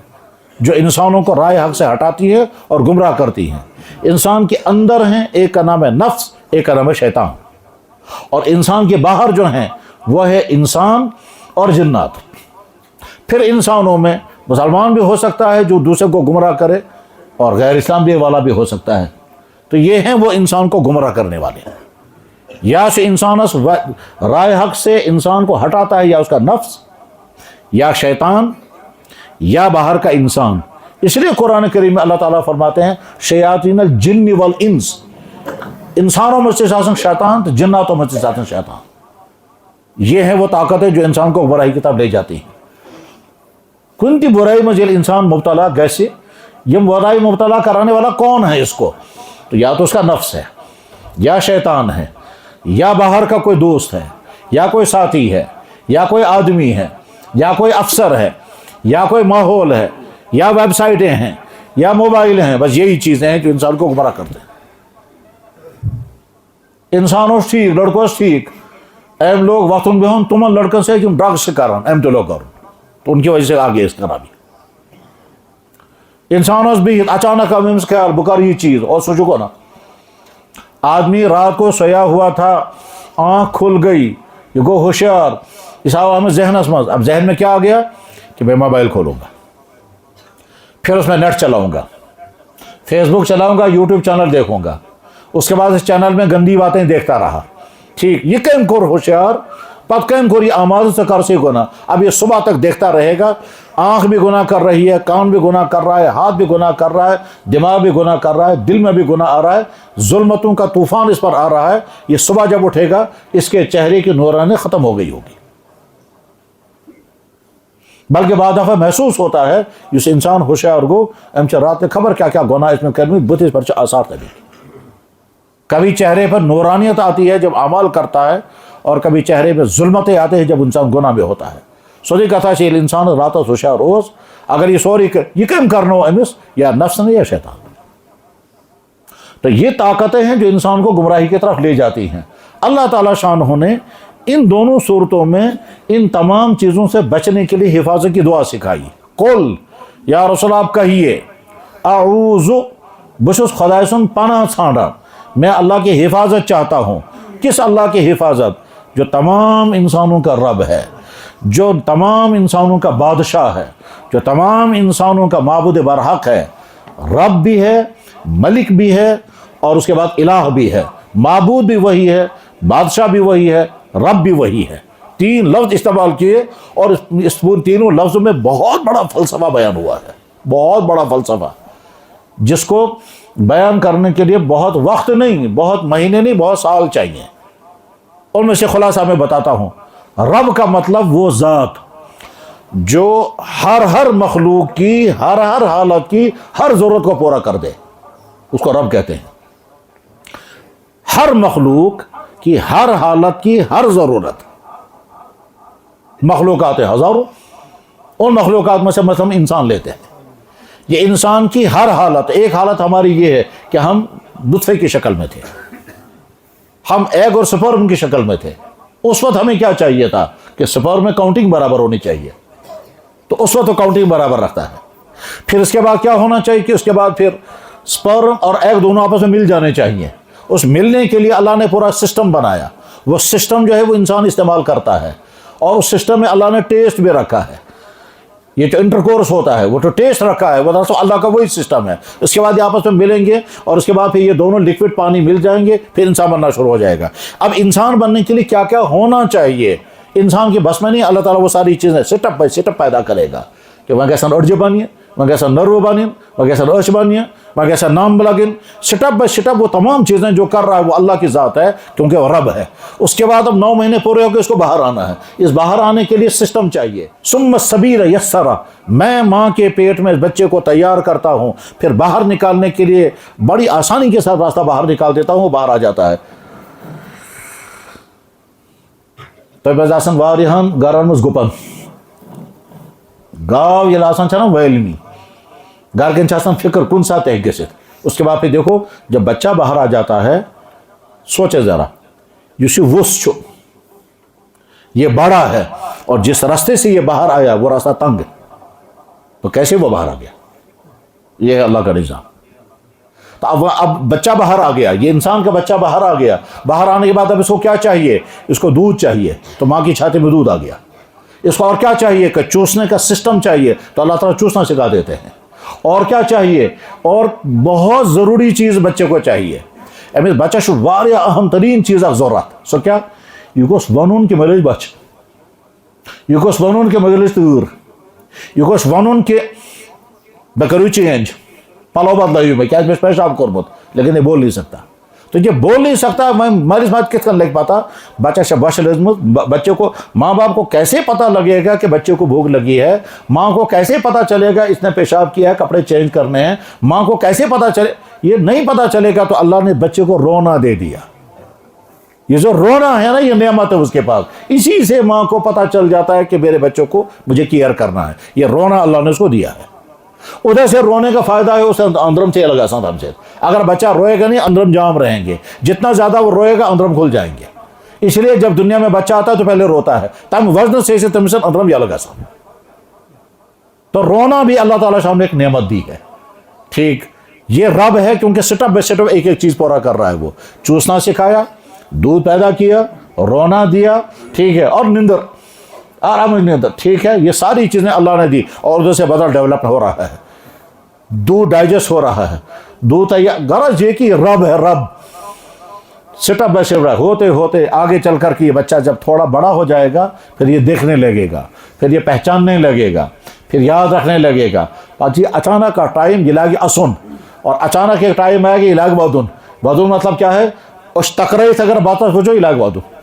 جو انسانوں کو رائے حق سے ہٹاتی ہے اور گمراہ کرتی ہیں. انسان کے اندر ہیں، ایک کا نام ہے نفس، ایک کا نام ہے شیطان. اور انسان کے باہر جو ہیں وہ ہے انسان اور جنات. پھر انسانوں میں مسلمان بھی ہو سکتا ہے جو دوسرے کو گمراہ کرے، اور غیر اسلام والا بھی ہو سکتا ہے. تو یہ ہیں وہ انسان کو گمراہ کرنے والے ہیں. یا سے انسان رائے حق سے انسان کو ہٹاتا ہے، یا اس کا نفس، یا شیطان، یا باہر کا انسان. اس لیے قرآن کریم میں اللہ تعالیٰ فرماتے ہیں شیاطین الجن والانس، انسانوں میں سے شاسن شیطان تو جناتوں میں سے شاسن شیطان. یہ ہے وہ طاقتیں جو انسان کو برائی کی طرف لے جاتی ہیں. کنتی برائی میں جل انسان مبتلا کیسے؟ یہ برائی مبتلا کرانے والا کون ہے اس کو؟ تو یا تو اس کا نفس ہے، یا شیطان ہے، یا باہر کا کوئی دوست ہے، یا کوئی ساتھی ہے، یا کوئی آدمی ہے، یا کوئی افسر ہے، یا کوئی ماحول ہے، یا ویب سائٹیں ہیں، یا موبائل ہیں. بس یہی چیزیں ہیں جو انسان کو گمراہ کرتے ہیں. انسانوں ٹھیک، لڑکوں ٹھیک، ایم لوگ وقتوں بہن تمن لڑکن سے جو ڈرگ سے کرن ایم تو لوگ تو ان کی وجہ سے آگے اس طرح بھی انسانوں بھی اچانک ہم خیال بکر یہ چیز اور سوچو کو نا. آدمی رات کو سویا ہوا تھا، آنکھ کھل گئی، یہ گو ہوشیار، اس ہمیں ذہن اسمز. اب ذہن میں کیا آ گیا کہ میں موبائل کھولوں گا، پھر اس میں نیٹ چلاؤں گا، فیس بک چلاؤں گا، یوٹیوب چینل دیکھوں گا، اس کے بعد اس چینل میں گندی باتیں دیکھتا رہا. ٹھیک یہ کیم کور ہوشیار پت کیم کور یہ آماز سے کر سی گناہ. اب یہ صبح تک دیکھتا رہے گا، آنکھ بھی گناہ کر رہی ہے، کان بھی گناہ کر رہا ہے، ہاتھ بھی گناہ کر رہا ہے، دماغ بھی گناہ کر رہا ہے، دل میں بھی گناہ آ رہا ہے، ظلمتوں کا طوفان اس پر آ رہا ہے. یہ صبح جب اٹھے گا اس کے چہرے کی نورانی ختم ہو گئی ہوگی، بلکہ بعد دفعہ محسوس ہوتا ہے اس انسان ہوشیار گو ایم رات میں خبر کیا کیا گناہ اس میں کرنی بت پر آثار تبھی. کبھی چہرے پر نورانیت آتی ہے جب اعمال کرتا ہے، اور کبھی چہرے پہ ظلمتیں آتے ہیں جب انسان گناہ میں ہوتا ہے. سوری کتھا سے انسان رات ہوشیار روز اگر یہ سوری یہ کم کرنا ہو امس یا نفس نے یا شیطان. تو یہ طاقتیں ہیں جو انسان کو گمراہی کی طرف لے جاتی ہیں. اللہ تعالیٰ شانہ نے ان دونوں صورتوں میں ان تمام چیزوں سے بچنے کے لیے حفاظت کی دعا سکھائی. قل یا رسول آپ کہیے اعوذ بشس خدا سن پناہ ژھانڈان، میں اللہ کی حفاظت چاہتا ہوں۔ کس اللہ کی حفاظت؟ جو تمام انسانوں کا رب ہے، جو تمام انسانوں کا بادشاہ ہے، جو تمام انسانوں کا معبود برحق ہے، رب بھی ہے، ملک بھی ہے، اور اس کے بعد الہ بھی ہے۔ معبود بھی وہی ہے، بادشاہ بھی وہی ہے، رب بھی وہی ہے۔ تین لفظ استعمال کیے، اور اس تینوں لفظوں میں بہت بڑا فلسفہ بیان ہوا ہے، بہت بڑا فلسفہ، جس کو بیان کرنے کے لیے بہت وقت نہیں، بہت مہینے نہیں، بہت سال چاہیے۔ ان میں سے خلاصہ میں بتاتا ہوں۔ رب کا مطلب وہ ذات جو ہر مخلوق کی ہر حالت کی ہر ضرورت کو پورا کر دے، اس کو رب کہتے ہیں۔ ہر مخلوق کی ہر حالت کی ہر ضرورت، مخلوقات ہیں ہزاروں، ان مخلوقات میں سے مثلا انسان لیتے ہیں۔ یہ انسان کی ہر حالت، ایک حالت ہماری یہ ہے کہ ہم نطفے کی شکل میں تھے، ہم ایگ اور سپرم کی شکل میں تھے۔ اس وقت ہمیں کیا چاہیے تھا کہ سپرم میں کاؤنٹنگ برابر ہونی چاہیے، تو اس وقت تو کاؤنٹنگ برابر رکھتا ہے۔ پھر اس کے بعد کیا ہونا چاہیے کہ اس کے بعد پھر سپرم اور ایگ دونوں آپس میں مل جانے چاہیے۔ اس ملنے کے لیے اللہ نے پورا سسٹم بنایا، وہ سسٹم جو ہے وہ انسان استعمال کرتا ہے، اور اس سسٹم میں اللہ نے ٹیسٹ بھی رکھا ہے۔ یہ جو انٹرکورس ہوتا ہے وہ تو ٹیسٹ رکھا ہے، وہ دراصل اللہ کا وہی سسٹم ہے۔ اس کے بعد یہ آپس میں ملیں گے، اور اس کے بعد پھر یہ دونوں لکوڈ پانی مل جائیں گے، پھر انسان بننا شروع ہو جائے گا۔ اب انسان بننے کے لیے کیا کیا ہونا چاہیے، انسان کے بس میں نہیں، اللہ تعالیٰ وہ ساری چیزیں سٹپ بائی سٹپ پیدا کرے گا کہ وہاں کیسا اڑجے بانیے، وہاں کیسا نرو بانیے، وہاں کیسا رش بانیے، وہاں کیسا نام بلاگن، سٹپ بائی سٹپ وہ تمام چیزیں جو کر رہا ہے وہ اللہ کی ذات ہے، کیونکہ وہ رب ہے۔ اس کے بعد اب 9 مہینے پورے ہو کے اس کو باہر آنا ہے۔ اس باہر آنے کے لیے سسٹم چاہیے۔ ثم السبیل یسرا، میں ماں کے پیٹ میں اس بچے کو تیار کرتا ہوں، پھر باہر نکالنے کے لیے بڑی آسانی کے ساتھ راستہ باہر نکال دیتا ہوں، وہ باہر آ جاتا ہے۔ تو بس آسان واریہن گرن مز گپن گاو یہ آسان چھنا ویلمی گھر کن آسان فکر کن ساتھ ایک گژھت۔ اس کے بعد پھر دیکھو جب بچہ باہر آ جاتا ہے، سوچے ذرا، یہ وس چھو، یہ بڑا ہے، اور جس راستے سے یہ باہر آیا وہ راستہ تنگ ہے، تو کیسے وہ باہر آ گیا؟ یہ ہے اللہ کا نظام۔ تو اب بچہ باہر آ گیا، یہ انسان کا بچہ باہر آ گیا۔ باہر آنے کے بعد اب اس کو کیا چاہیے؟ اس کو دودھ چاہیے، تو ماں کی چھاتی میں دودھ آ گیا۔ اس کو اور کیا چاہیے کہ چوسنے کا سسٹم چاہیے، تو اللہ تعالیٰ چوسنا سکھا دیتے ہیں۔ اور کیا چاہیے؟ اور بہت ضروری چیز بچے کو چاہیے۔ بچہ چھُ واریاہ اہم ترین چیز اکھ ضرورت، سو کیا؟ یہ گوٚژھ وَنُن کہ مےٚ لٔج بچہ، یہ گوٚژھ وَنُن کہ مےٚ لٔج تۭر، یہ گوٚژھ وَنُن کہ مےٚ کٔرِو چینج، پلو بدلٲیِو مےٚ کیٛازِ مےٚ چھُ پیشاب کوٚرمُت، لیکن یہ بول نہیں سکتا۔ تو یہ بول نہیں سکتا، مالس ماجہِ کِتھ کٔنۍ لگہِ پتہ بچہ چھا بچہ لٔجمٕژ؟ بچے کو، ماں باپ کو کیسے پتہ لگے گا کہ بچے کو بھوک لگی ہے؟ ماں کو کیسے پتہ چلے گا اس نے پیشاب کیا ہے، کپڑے چینج کرنے ہیں؟ ماں کو کیسے پتہ چلے؟ یہ نہیں پتہ چلے گا، تو اللہ نے بچے کو رونا دے دیا۔ یہ جو رونا ہے نا، یہ نعمت ہے اس کے پاس، اسی سے ماں کو پتہ چل جاتا ہے کہ میرے بچوں کو مجھے کیئر کرنا ہے۔ یہ رونا اللہ نے اس کو دیا ہے۔ ادھر سے رونے کا فائدہ ہے اسے اندرم سے لگا ساتھ ہم سے۔ اگر بچہ روئے گا نہیں، اندرم جام رہیں گے، جتنا زیادہ وہ روئے گا اندرم کھل جائیں گے۔ اس لیے جب دنیا میں بچہ آتا ہے تو پہلے روتا ہے، تم وزن سے تم سے اندرم یا لگا ساتھ۔ تو رونا بھی اللہ تعالیٰ شام نے ایک نعمت دی ہے، ٹھیک؟ یہ رب ہے، کیونکہ سٹپ بائی سٹپ ایک ایک چیز پورا کر رہا ہے۔ وہ چوسنا سکھایا، دودھ پیدا کیا، رونا دیا، ٹھیک ہے، اور نیندر، آرام نیندر، ٹھیک ہے۔ یہ ساری چیزیں اللہ نے دی، اور ادھر سے بدل ڈیولپ ہو رہا ہے، دودھ ڈائجسٹ ہو رہا ہے، دودھ غرض یہ کہ رب ہے، رب سٹپ بائی سٹپ ہوتے ہوتے آگے چل کر کے یہ بچہ جب تھوڑا بڑا ہو جائے گا، پھر یہ دیکھنے لگے گا، پھر یہ پہچاننے لگے گا، پھر یاد رکھنے لگے گا۔ اور یہ اچانک کا ٹائم یہ لاگی اسن، اور اچانک ایک ٹائم آئے گا یہ لاگ بدن۔ بدن مطلب کیا ہے؟ اس تکرئی سے اگر بات ہو جو یہ لاگ بدن،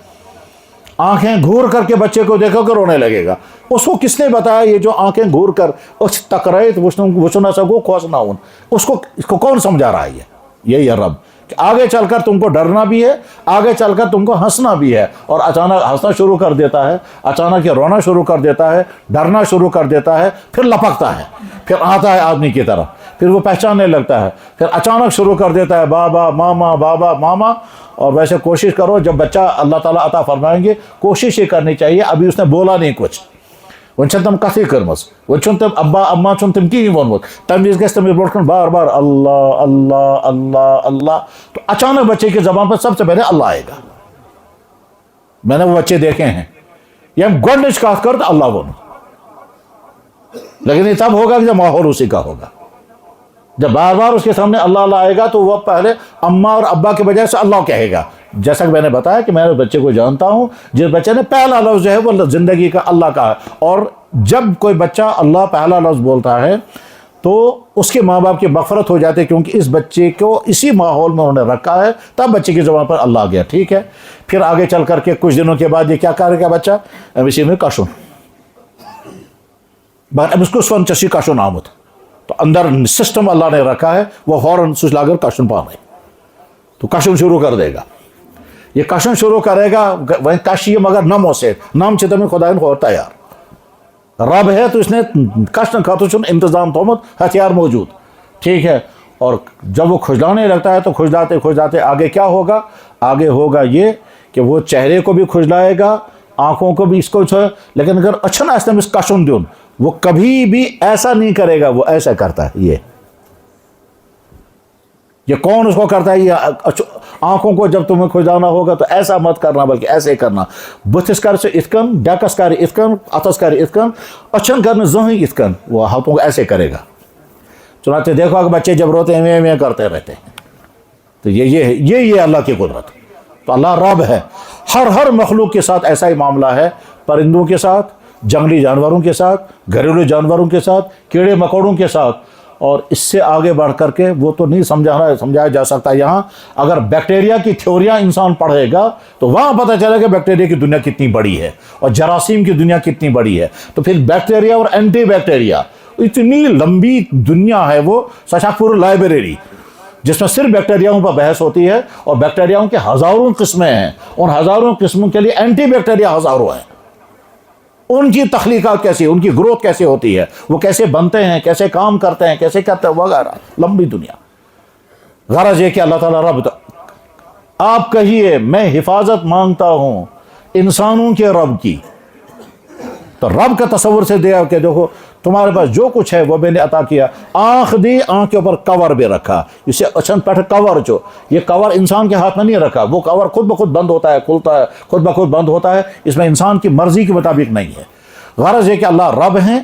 آنکھیں گھور کر کے بچے کو دیکھو کہ رونے لگے گا۔ اس کو کس نے بتایا یہ جو آنکھیں گھور کر اس تکرائت وچنا سکو کھوسنا ہوں، اس کو کون سمجھا رہا ہے؟ یہی ہے رب، کہ آگے چل کر تم کو ڈرنا بھی ہے، آگے چل کر تم کو ہنسنا بھی ہے، اور اچانک ہنسنا شروع کر دیتا ہے، اچانک یہ رونا شروع کر دیتا ہے، ڈرنا شروع کر دیتا ہے، پھر لپکتا ہے، پھر آتا ہے آدمی کی طرف، پھر وہ پہچاننے لگتا ہے، پھر اچانک شروع کر دیتا ہے بابا ماما بابا ماما۔ اور ویسے کوشش کرو، جب بچہ اللہ تعالیٰ عطا فرمائیں گے، کوشش یہ کرنی چاہیے، ابھی اس نے بولا نہیں کچھ، ون چھن تم کتھے کرمز ون چھن تم ابا اما چھن تم کہیں وونمت تم وز گژھِ تمس برونٛٹھ کن بار بار اللہ اللہ اللہ اللہ. تو اچانک بچے کی زبان پر سب سے پہلے اللہ آئے گا. میں نے وہ بچے دیکھے ہیں یم گۄڈنِچ کتھ کر تو اللہ وون, لیکن یہ تب ہوگا کہ جب ماحول اسی کا ہوگا. جب بار بار اس کے سامنے اللہ اللہ آئے گا تو وہ پہلے اماں اور ابا کے بجائے سے اللہ کہے گا. جیسا کہ میں نے بتایا کہ میں بچے کو جانتا ہوں جس بچے نے پہلا لفظ جو ہے وہ زندگی کا اللہ کا ہے, اور جب کوئی بچہ اللہ پہلا لفظ بولتا ہے تو اس کے ماں باپ کی مغفرت ہو جاتی ہے, کیونکہ اس بچے کو اسی ماحول میں انہوں نے رکھا ہے, تب بچے کی زبان پر اللہ آ گیا. ٹھیک ہے, پھر آگے چل کر کے کچھ دنوں کے بعد یہ کیا کرے گا بچہ, اسی میں کشن اس کو سون چسی کشن آمد, تو اندر سسٹم اللہ نے رکھا ہے وہ فوراً سوچ لا کر کشن پانے تو کشن شروع کر دے گا. یہ کشن شروع کرے گا وہیں کشی مگر نمو سے نم چھ تمہیں خدا ہو تیار رب ہے تو اس نے کشن خاطر انتظام تھومت ہتھیار موجود. ٹھیک ہے, اور جب وہ کھجلانے لگتا ہے تو کھجلاتے کھجلاتے آگے کیا ہوگا, آگے ہوگا یہ کہ وہ چہرے کو بھی کھجلائے گا, آنکھوں کو بھی اس کو, لیکن اگر اچھا ایسا میں کشن دون وہ کبھی بھی ایسا نہیں کرے گا, وہ ایسا کرتا ہے. یہ کون اس کو کرتا ہے, یہ آنکھوں کو جب تمہیں کھجلانا ہوگا تو ایسا مت کرنا بلکہ ایسے کرنا. بتس کر سے اتکن, ڈیکس کر اتکن, اتس کر اتکن, اچھن کرنے زہیں اتکن, وہ ہاتھوں کو ایسے کرے گا. چنانچہ دیکھو کہ بچے جب روتے ہیں میں کرتے رہتے ہیں. تو یہ اللہ کی قدرت. تو اللہ رب ہے. ہر مخلوق کے ساتھ ایسا ہی معاملہ ہے, پرندوں کے ساتھ, جنگلی جانوروں کے ساتھ, گھریلو جانوروں کے ساتھ, کیڑے مکوڑوں کے ساتھ, اور اس سے آگے بڑھ کر کے وہ تو نہیں سمجھایا جا سکتا. یہاں اگر بیکٹیریا کی تھیوریاں انسان پڑھے گا تو وہاں پتہ چلے گا بیکٹیریا کی دنیا کتنی بڑی ہے اور جراثیم کی دنیا کتنی بڑی ہے. تو پھر بیکٹیریا اور اینٹی بیکٹیریا اتنی لمبی دنیا ہے, وہ سشاپور لائبریری جس میں صرف بیکٹیریاؤں پر بحث ہوتی ہے, اور بیکٹیریاؤں کے ہزاروں قسمیں ہیں, ان ہزاروں قسموں کے لیے اینٹی بیکٹیریا ہزاروں ہیں. ان کی تخلیقات کیسی, ان کی گروتھ کیسے ہوتی ہے, وہ کیسے بنتے ہیں, کیسے کام کرتے ہیں, کیسے کرتے ہیں وغیرہ, لمبی دنیا. غرض یہ کہ اللہ تعالیٰ رب, آپ کہیے میں حفاظت مانگتا ہوں انسانوں کے رب کی. تو رب کا تصور سے دیا کہ دیکھو تمہارے پاس جو کچھ ہے وہ میں نے عطا کیا. آنکھ دی, آنکھ کے اوپر کور بھی رکھا, اسے اچھن پیٹھ کور, جو یہ کور انسان کے ہاتھ میں نہیں رکھا, وہ کور خود بخود بند ہوتا ہے, کھلتا ہے, خود بخود بند ہوتا ہے, اس میں انسان کی مرضی کے مطابق نہیں ہے. غرض یہ کہ اللہ رب ہیں.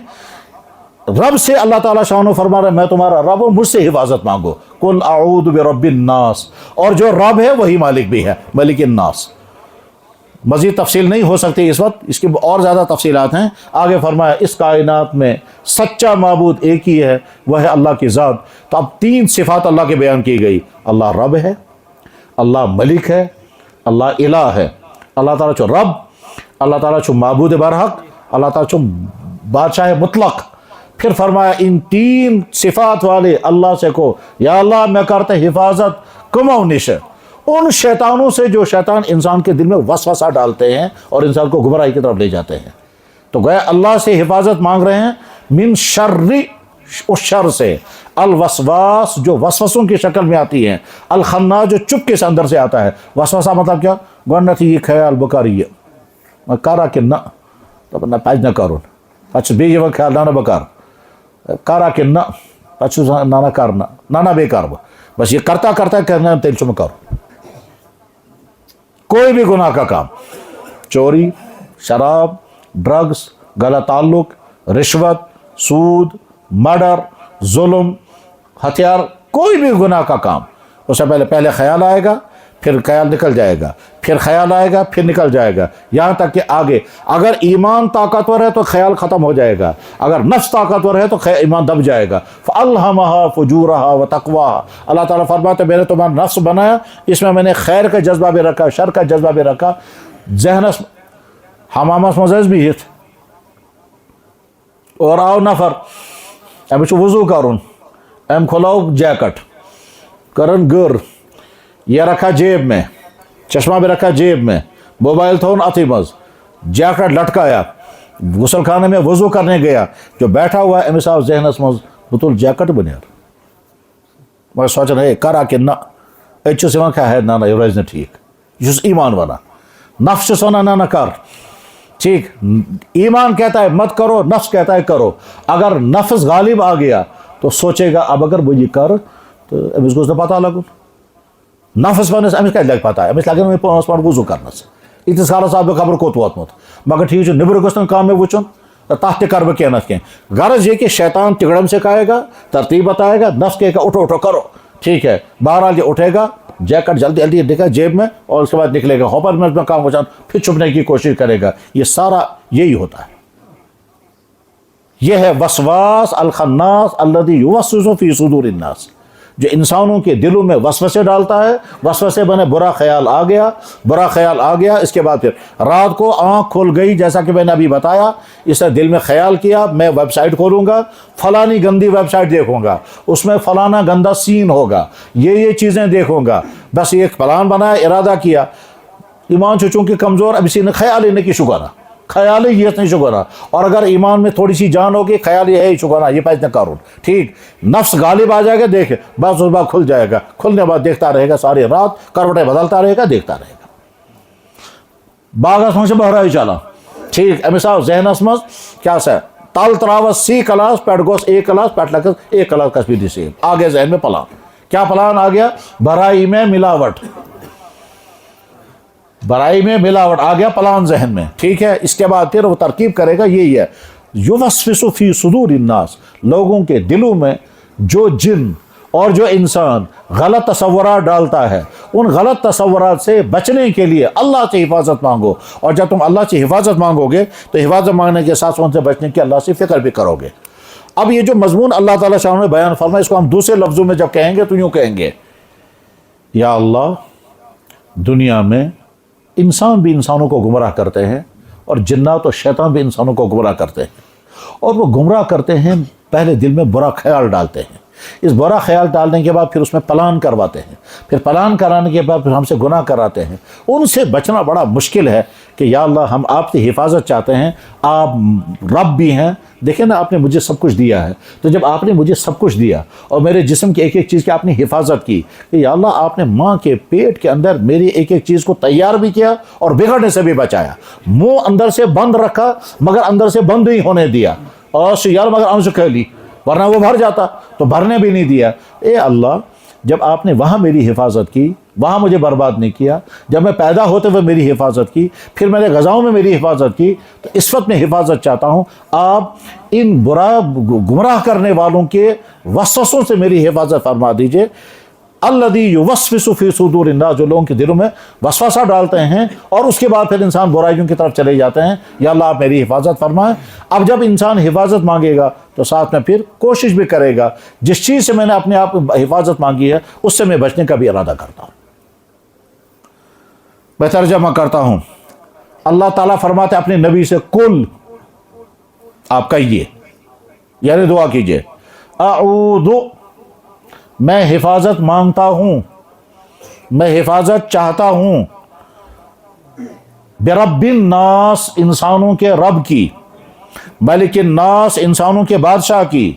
رب سے اللہ تعالیٰ شان و فرما رہا ہے میں تمہارا رب ہوں, مجھ سے حفاظت مانگو. قل اعوذ برب الناس, اور جو رب ہے وہی مالک بھی ہے, ملک الناس. مزید تفصیل نہیں ہو سکتی اس وقت, اس کی اور زیادہ تفصیلات ہیں. آگے فرمایا اس کائنات میں سچا معبود ایک ہی ہے, وہ ہے اللہ کی ذات. تو اب 3 صفات اللہ کے بیان کی گئی. اللہ رب ہے, اللہ ملک ہے, اللہ الہ ہے. اللہ تعالیٰ چو رب, اللہ تعالیٰ چو معبود برحق, اللہ تعالیٰ چو بادشاہ مطلق. پھر فرمایا ان 3 صفات والے اللہ سے کو یا اللہ میں کرتے حفاظت کمو نش, ان شیطانوں سے جو شیطان انسان کے دل میں وسوسہ ڈالتے ہیں اور انسان کو گمراہی کی طرف لے جاتے ہیں. تو گویا اللہ سے حفاظت مانگ رہے ہیں من شر, اس شر سے, الوسواس جو وسوسوں کی شکل میں آتی ہیں, الخناس جو چپکے سے اندر سے آتا ہے. وسوسہ مطلب کیا, گوڑنت یہ خیال بکاری ہے کارا کہ نہ پاج نہ کرون پچ بی یہ خیال نہ بکار کارا کہ نہ پچ نہ کرنا نہ بے کار, بس یہ کرتا کرتا کرنا تیل چم کرو. کوئی بھی گناہ کا کام, چوری, شراب, ڈرگس, غلط تعلق, رشوت, سود, مرڈر, ظلم, ہتھیار, کوئی بھی گناہ کا کام, اس سے پہلے خیال آئے گا, پھر خیال نکل جائے گا, پھر خیال آئے گا, پھر نکل جائے گا, یہاں تک کہ آگے اگر ایمان طاقتور ہے تو خیال ختم ہو جائے گا, اگر نفس طاقتور ہے تو ایمان دب جائے گا. فَأَلْهَمَهَا فُجُورَهَا وَتَقْوَاهَا, اللہ تعالیٰ فرماتے میں نے تمہارا نفس بنایا, اس میں نے خیر کا جذبہ بھی رکھا, شر کا جذبہ بھی رکھا. ذہنس حمامس مزز بھی ہت اور آو نفر ام وضو کرن, ام کھلاو جیکٹ کرن گر, یہ رکھا جیب میں, چشمہ بھی رکھا جیب میں, موبائل تھون اتھی مز, جیکٹ لٹکایا, غسل خانے میں وضو کرنے گیا, جو بیٹھا ہوا ہے امس آو ذہنس مز بطول جیکٹ بنیر, مگر سوچن ہے کرا کہ نہ اچھس یوان کیا ہے نہ یہ روز نہ ٹھیک, یہ ایمان والا. نفس ونان نہ کر, ٹھیک، ایمان کہتا ہے مت کرو، نفس کہتا ہے کرو. اگر نفس غالب آ گیا تو سوچے گا اب اگر وہ یہ کر تو امس گوس پتہ لگن. نفس ونس امس کتہ لگ پتہ، امس لگن وۄنۍ 5 منٹ وضو کرنس، ییٖتِس کالس آو بہٕ خبر کوٚت ووتمُت. مگر ٹھیک چھُ نٮ۪برٕ گوٚژھ نہٕ کانٛہہ مےٚ وٕچھُن، تتھ تہِ کر بہٕ کینٛہہ نتہٕ کینٛہہ. غرض یہ کہ شیطان تگڑم سکھائے گا، ترتیب بتائے گا، نفس کہے گا اٹھو اٹھو کرو. ٹھیک ہے، بہرحال یہ اٹھے گا، جیکٹ جلدی جلدی دکھا جیب میں، اور اس کے بعد نکلے گا ہوپر میں کام وچان، پھر چھپنے کی کوشش کرے گا. یہ سارا یہی ہوتا ہے. یہ ہے وسواس الخناس الذی یوسوس فی صدور الناس، جو انسانوں کے دلوں میں وسوسے ڈالتا ہے. وسوسے بنے برا خیال آ گیا، برا خیال آ گیا، اس کے بعد پھر رات کو آنکھ کھل گئی، جیسا کہ میں نے ابھی بتایا، اس نے دل میں خیال کیا میں ویب سائٹ کھولوں گا، فلانی گندی ویب سائٹ دیکھوں گا، اس میں فلانا گندا سین ہوگا، یہ چیزیں دیکھوں گا. بس ایک پلان بنایا، ارادہ کیا. ایمان چونکہ کمزور، اب اسی نے خیال ہی نہیں کی شگانا، خیال ہی یہ نہیں شگانا. اور اگر ایمان میں تھوڑی سی جان ہوگی، خیال یہ ہے شگانا یہ پہ کروں. ٹھیک، نفس غالب آ جائے گا، دیکھے بس اس بات کھل جائے گا. کھلنے بعد دیکھتا رہے گا ساری رات، کروٹیں بدلتا رہے گا، دیکھتا رہے گا. باغس من بہرائی چلان. ٹھیک، امس آو ذہنس مز کیا سا تل تراوس سی کلاس، پہ گوس اے کلاس، پہ لگس اے کلاس کشمیری سے. آگے ذہن میں پلان، کیا پلان آ گیا؟ بھرائی میں ملاوٹ، برائی میں ملاوٹ آ گیا پلان ذہن میں. ٹھیک ہے، اس کے بعد پھر وہ ترکیب کرے گا. یہی ہے یوسوس فی صدور الناس، لوگوں کے دلوں میں جو جن اور جو انسان غلط تصورات ڈالتا ہے، ان غلط تصورات سے بچنے کے لیے اللہ سے حفاظت مانگو. اور جب تم اللہ سے حفاظت مانگو گے تو حفاظت مانگنے کے ساتھ ان سے بچنے کی اللہ سے فکر بھی کرو گے. اب یہ جو مضمون اللہ تعالیٰ شاہ نے بیان فرمایا، اس کو ہم دوسرے لفظوں میں جب کہیں گے تو یوں کہیں گے، یا اللہ دنیا میں انسان بھی انسانوں کو گمراہ کرتے ہیں، اور جنات و شیطان بھی انسانوں کو گمراہ کرتے ہیں. اور وہ گمراہ کرتے ہیں، پہلے دل میں برا خیال ڈالتے ہیں، اس برا خیال ڈالنے کے بعد پھر اس میں پلان کرواتے ہیں، پھر پلان کرانے کے بعد پھر ہم سے گناہ کراتے ہیں. ان سے بچنا بڑا مشکل ہے کہ یا اللہ ہم آپ سے حفاظت چاہتے ہیں، آپ رب بھی ہیں. دیکھیں نا، آپ نے مجھے سب کچھ دیا ہے، تو جب آپ نے مجھے سب کچھ دیا اور میرے جسم کی ایک ایک چیز کی آپ نے حفاظت کی، کہ یا اللہ آپ نے ماں کے پیٹ کے اندر میری ایک ایک چیز کو تیار بھی کیا اور بگڑنے سے بھی بچایا. منہ اندر سے بند رکھا مگر اندر سے بند نہیں ہونے دیا، اور یار مگر ان سے کہہ لی ورنہ وہ بھر جاتا، تو بھرنے بھی نہیں دیا. اے اللہ جب آپ نے وہاں میری حفاظت کی، وہاں مجھے برباد نہیں کیا، جب میں پیدا ہوتے ہوئے میری حفاظت کی، پھر میں نے غذاؤں میں میری حفاظت کی، تو اس وقت میں حفاظت چاہتا ہوں. آپ ان برا گمراہ کرنے والوں کے وسوسوں سے میری حفاظت فرما دیجئے. الذی یوسوس فی صدور الناس، جو لوگوں کے دلوں میں وسوسہ ڈالتے ہیں اور اس کے بعد پھر انسان برائیوں کی طرف چلے جاتے ہیں. یا اللہ آپ میری حفاظت فرمائیں. اب جب انسان حفاظت مانگے گا تو ساتھ میں پھر کوشش بھی کرے گا، جس چیز سے میں نے اپنے آپ حفاظت مانگی ہے اس سے میں بچنے کا بھی ارادہ کرتا ہوں. میں ترجمہ کرتا ہوں. اللہ تعالیٰ فرماتے اپنے نبی سے، کل آپ کہیے، یعنی دعا کیجئے، اعوذ میں حفاظت مانگتا ہوں، میں حفاظت چاہتا ہوں، برب الناس انسانوں کے رب کی، ملک الناس انسانوں کے بادشاہ کی،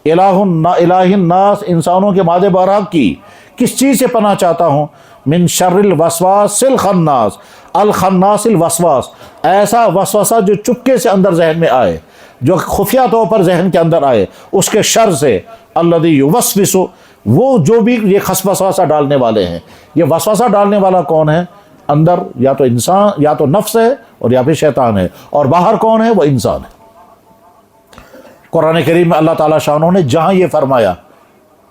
الہ الناس انسانوں کے مالک برحق کی. کس چیز سے پناہ چاہتا ہوں؟ من شر الوسواس الخناس، الخناس الوسواس، ایسا وسوسہ جو چپکے سے اندر ذہن میں آئے، جو خفیہ طور پر ذہن کے اندر آئے، اس کے شر سے. الذی یوسوس، وہ جو بھی یہ وسوسہ ڈالنے والے ہیں. یہ وسوسہ ڈالنے والا کون ہے؟ اندر یا تو انسان، یا تو نفس ہے، اور یا پھر شیطان ہے. اور باہر کون ہے؟ وہ انسان ہے. قرآن کریم میں اللہ تعالیٰ شانوں نے جہاں یہ فرمایا،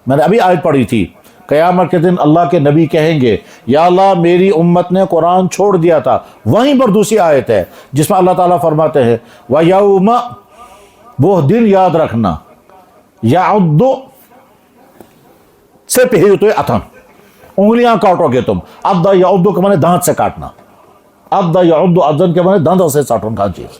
میں نے ابھی آیت پڑھی تھی، قیامت کے دن اللہ کے نبی کہیں گے یا اللہ میری امت نے قرآن چھوڑ دیا تھا. وہیں پر دوسری آیت ہے جس میں اللہ تعالیٰ فرماتے ہیں وَيَوْمَ، وہ دن یاد رکھنا، یعض سے پہلے تو اتھن، انگلیاں کاٹو گے تم. عض یعض کے معنی دانت سے کاٹنا، عض یعض عضن کے معنی دانتوں سے کاٹنا کا چیز.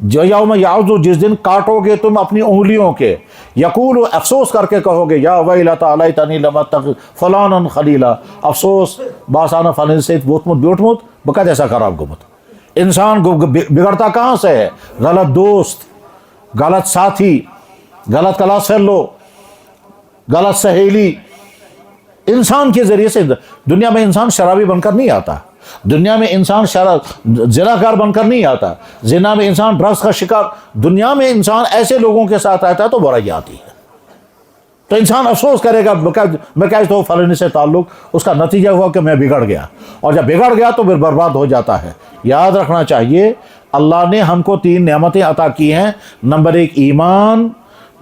جو یوم یعض، جس دن کاٹو گے تم اپنی انگلیوں کے، یقول افسوس کر کے کہو گے یا ویلتا لیتنی لم اتخذ فلانا خلیلا، افسوس باسانہ فلان سے ووتمت بیوٹمت بکا جیسا خراب گمت. انسان بگڑتا کہاں سے ہے؟ غلط دوست، غلط ساتھی، غلط کلاس فیلو، غلط سہیلی. انسان کے ذریعے سے دنیا میں انسان شرابی بن کر نہیں آتا. دنیا میں انسان زناکار بن کر نہیں آتا، زنا میں انسان ڈرگس کا شکار، دنیا میں انسان ایسے لوگوں کے ساتھ آتا ہے تو برائی آتی ہے، تو انسان افسوس کرے گا میں کہتا ہوں فلانے سے تعلق، اس کا نتیجہ ہوا کہ میں بگڑ گیا، اور جب بگڑ گیا تو پھر برباد ہو جاتا ہے۔ یاد رکھنا چاہیے اللہ نے ہم کو 3 نعمتیں عطا کی ہیں، نمبر 1 ایمان،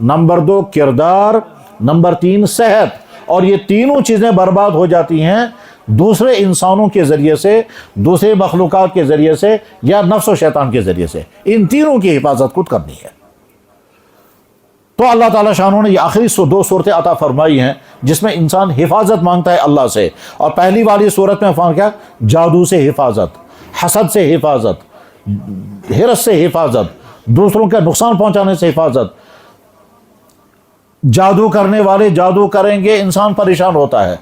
نمبر 2 کردار، نمبر 3 صحت، اور یہ تینوں چیزیں برباد ہو جاتی ہیں دوسرے انسانوں کے ذریعے سے، دوسرے مخلوقات کے ذریعے سے، یا نفس و شیطان کے ذریعے سے۔ ان تینوں کی حفاظت خود کرنی ہے۔ تو اللہ تعالیٰ شانوں نے یہ آخری 2 صورتیں عطا فرمائی ہیں جس میں انسان حفاظت مانگتا ہے اللہ سے، اور پہلی والی صورت میں کیا؟ جادو سے حفاظت، حسد سے حفاظت، حرص سے حفاظت، دوسروں کے نقصان پہنچانے سے حفاظت۔ جادو کرنے والے جادو کریں گے، انسان پریشان ہوتا ہے،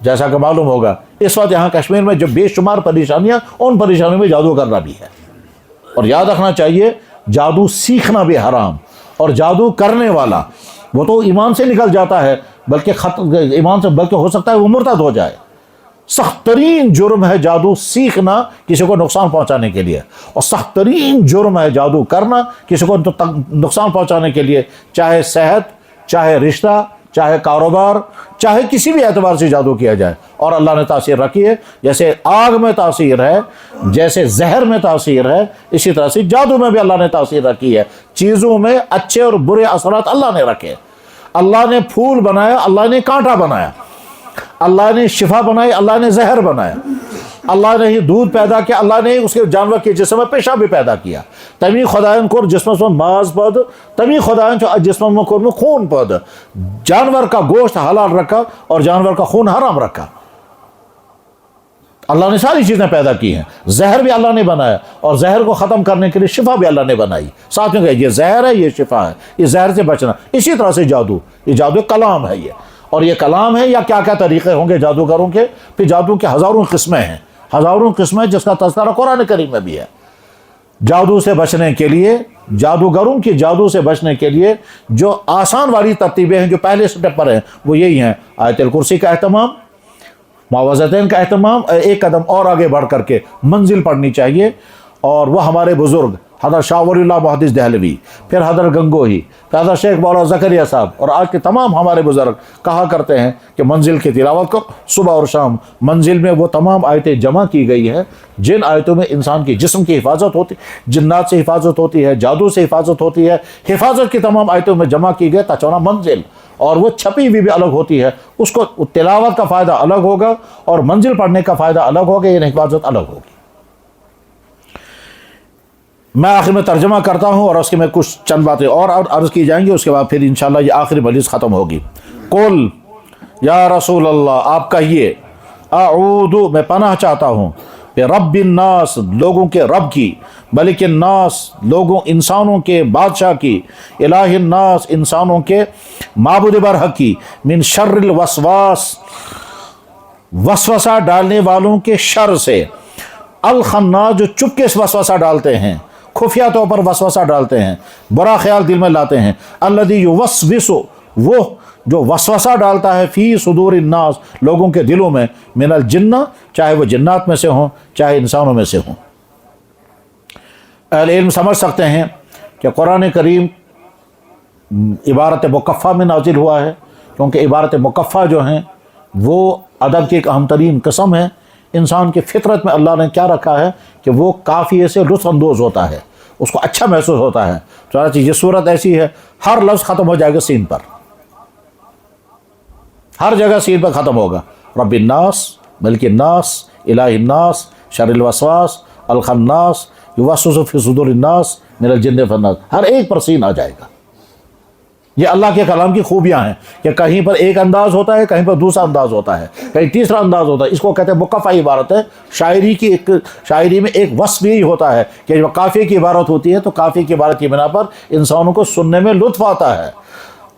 جیسا کہ معلوم ہوگا اس وقت یہاں کشمیر میں جو بے شمار پریشانیاں، ان پریشانیوں میں جادو کرنا بھی ہے۔ اور یاد رکھنا چاہیے جادو سیکھنا بھی حرام، اور جادو کرنے والا وہ تو ایمان سے نکل جاتا ہے، بلکہ ایمان سے بلکہ ہو سکتا ہے وہ مرتد ہو جائے۔ سخت ترین جرم ہے جادو سیکھنا کسی کو نقصان پہنچانے کے لیے، اور سخت ترین جرم ہے جادو کرنا کسی کو نقصان پہنچانے کے لیے، چاہے صحت، چاہے رشتہ، چاہے کاروبار، چاہے کسی بھی اعتبار سے جادو کیا جائے۔ اور اللہ نے تاثیر رکھی ہے، جیسے آگ میں تاثیر ہے، جیسے زہر میں تاثیر ہے، اسی طرح سے جادو میں بھی اللہ نے تاثیر رکھی ہے۔ چیزوں میں اچھے اور برے اثرات اللہ نے رکھے۔ اللہ نے پھول بنایا، اللہ نے کانٹا بنایا، اللہ نے شفا بنائی، اللہ نے زہر بنایا، اللہ نے ہی دودھ پیدا کیا، اللہ نے اس کے جانور کے جسم میں پیشاب بھی پیدا کیا۔ تمی خدایان کور جسم میں ماز پد، تمی خدایان جسم میں کور میں خون پد، جانور کا گوشت حلال رکھا اور جانور کا خون حرام رکھا۔ اللہ نے ساری چیزیں پیدا کی ہیں۔ زہر بھی اللہ نے بنایا، اور زہر کو ختم کرنے کے لیے شفا بھی اللہ نے بنائی۔ ساتھ میں کہ یہ زہر ہے، یہ شفا ہے، یہ زہر سے بچنا۔ اسی طرح سے جادو، یہ جادو کلام ہے، اور یہ کلام ہے، یا کیا کیا طریقے ہوں گے جادوگروں کے؟ پھر جادو کے ہزاروں قسمیں ہیں، ہزاروں قسمیں، جس کا تذکرہ قرآن کریم میں بھی ہے۔ جادو سے بچنے کے لیے، جادوگروں کی جادو سے بچنے کے لیے جو آسان والی ترتیبیں ہیں، جو پہلے سٹیپ پر ہیں، وہ یہی ہیں: آیت الکرسی کا اہتمام، معوذتین کا اہتمام، ایک قدم اور آگے بڑھ کر کے منزل پڑھنی چاہیے۔ اور وہ ہمارے بزرگ حضرت شاہ ولی اللہ محدث دہلوی، پھر حضرت گنگوہی، پھر حضرت شیخ مولانا زکریا صاحب، اور آج کے تمام ہمارے بزرگ کہا کرتے ہیں کہ منزل کی تلاوت کو صبح اور شام۔ منزل میں وہ تمام آیتیں جمع کی گئی ہیں جن آیتوں میں انسان کی جسم کی حفاظت ہوتی، جنات سے حفاظت ہوتی ہے، جادو سے حفاظت ہوتی ہے۔ حفاظت کی تمام آیتوں میں جمع کی گئی تچونا منزل، اور وہ چھپی ہوئی بھی الگ ہوتی ہے، اس کو تلاوت کا فائدہ الگ ہوگا اور منزل پڑھنے کا فائدہ الگ ہوگا، یہ حفاظت الگ ہوگی۔ میں آخر میں ترجمہ کرتا ہوں، اور اس کے میں کچھ چند باتیں اور عرض کی جائیں گی، اس کے بعد پھر انشاءاللہ یہ آخری مجلس ختم ہوگی۔ قل یا رسول اللہ، آپ کہیے، اعوذ، میں پناہ چاہتا ہوں، رب الناس، لوگوں کے رب کی، ملک الناس، لوگوں انسانوں کے بادشاہ کی، الہ الناس، انسانوں کے معبود برحق کی، من شر الوسواس، وسوسہ ڈالنے والوں کے شر سے، الخناس، جو چپکے سے وسوسہ ڈالتے ہیں، خفیہ طور پر وسوسہ ڈالتے ہیں، برا خیال دل میں لاتے ہیں، الذی یوسوس، وہ جو وسوسہ ڈالتا ہے، فی صدور الناس، لوگوں کے دلوں میں، من الجنہ، چاہے وہ جنات میں سے ہوں چاہے انسانوں میں سے ہوں۔ اہل علم سمجھ سکتے ہیں کہ قرآن کریم عبارت مکفہ میں نازل ہوا ہے، کیونکہ عبارت مکفہ جو ہیں وہ ادب کی ایک اہم ترین قسم ہے۔ انسان کی فطرت میں اللہ نے کیا رکھا ہے کہ وہ کافیے سے لطف اندوز ہوتا ہے، اس کو اچھا محسوس ہوتا ہے۔ چنانچہ یہ صورت ایسی ہے، ہر لفظ ختم ہو جائے گا سین پر، ہر جگہ سین پر ختم ہوگا۔ رب الناس، ملک الناس، الہ الناس، شر الوسواس، الخناس، یوسوس فی صدور الناس، من الجن والناس، ہر ایک پر سین آ جائے گا۔ یہ اللہ کے کلام کی خوبیاں ہیں کہ کہیں پر ایک انداز ہوتا ہے، کہیں پر دوسرا انداز ہوتا ہے، کہیں تیسرا انداز ہوتا ہے۔ اس کو کہتے ہیں مکفہ عبارت ہے۔ شاعری میں ایک وصف یہی ہوتا ہے کہ جب قافیے کی عبارت ہوتی ہے تو قافیے کی عبارت کی بنا پر انسانوں کو سننے میں لطف آتا ہے،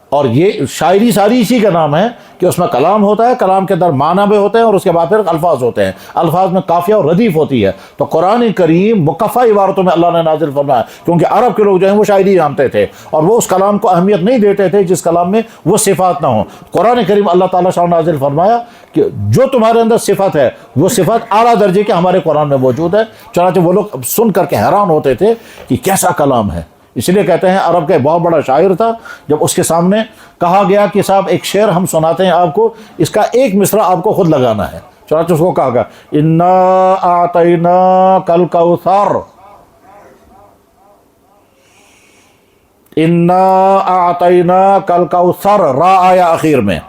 اور یہ شاعری ساری اسی کا نام ہے کہ اس میں کلام ہوتا ہے، کلام کے اندر معنی بھی ہوتے ہیں، اور اس کے بعد پھر الفاظ ہوتے ہیں، الفاظ میں قافیہ اور ردیف ہوتی ہے۔ تو قرآن کریم مکفہ عبارتوں میں اللہ نے نازل فرمایا، کیونکہ عرب کے لوگ جو ہیں وہ شاعری جانتے تھے اور وہ اس کلام کو اہمیت نہیں دیتے تھے جس کلام میں وہ صفات نہ ہوں۔ قرآن کریم اللہ تعالیٰ شاہ نازل فرمایا کہ جو تمہارے اندر صفت ہے وہ صفت اعلیٰ درجے کے ہمارے قرآن میں موجود ہے۔ چنانچہ وہ لوگ سن کر کے حیران ہوتے تھے کہ کیسا کلام ہے۔ اس لیے کہتے ہیں عرب کا ایک بہت بڑا شاعر تھا، جب اس کے سامنے کہا گیا کہ صاحب ایک شعر ہم سناتے ہیں آپ کو، اس کا ایک مصرع آپ کو خود لگانا ہے، چنانچہ اس کو کہا گیا انا اعطیناک الکوثر، انا اعطیناک الکوثر، را آیا آخر میں،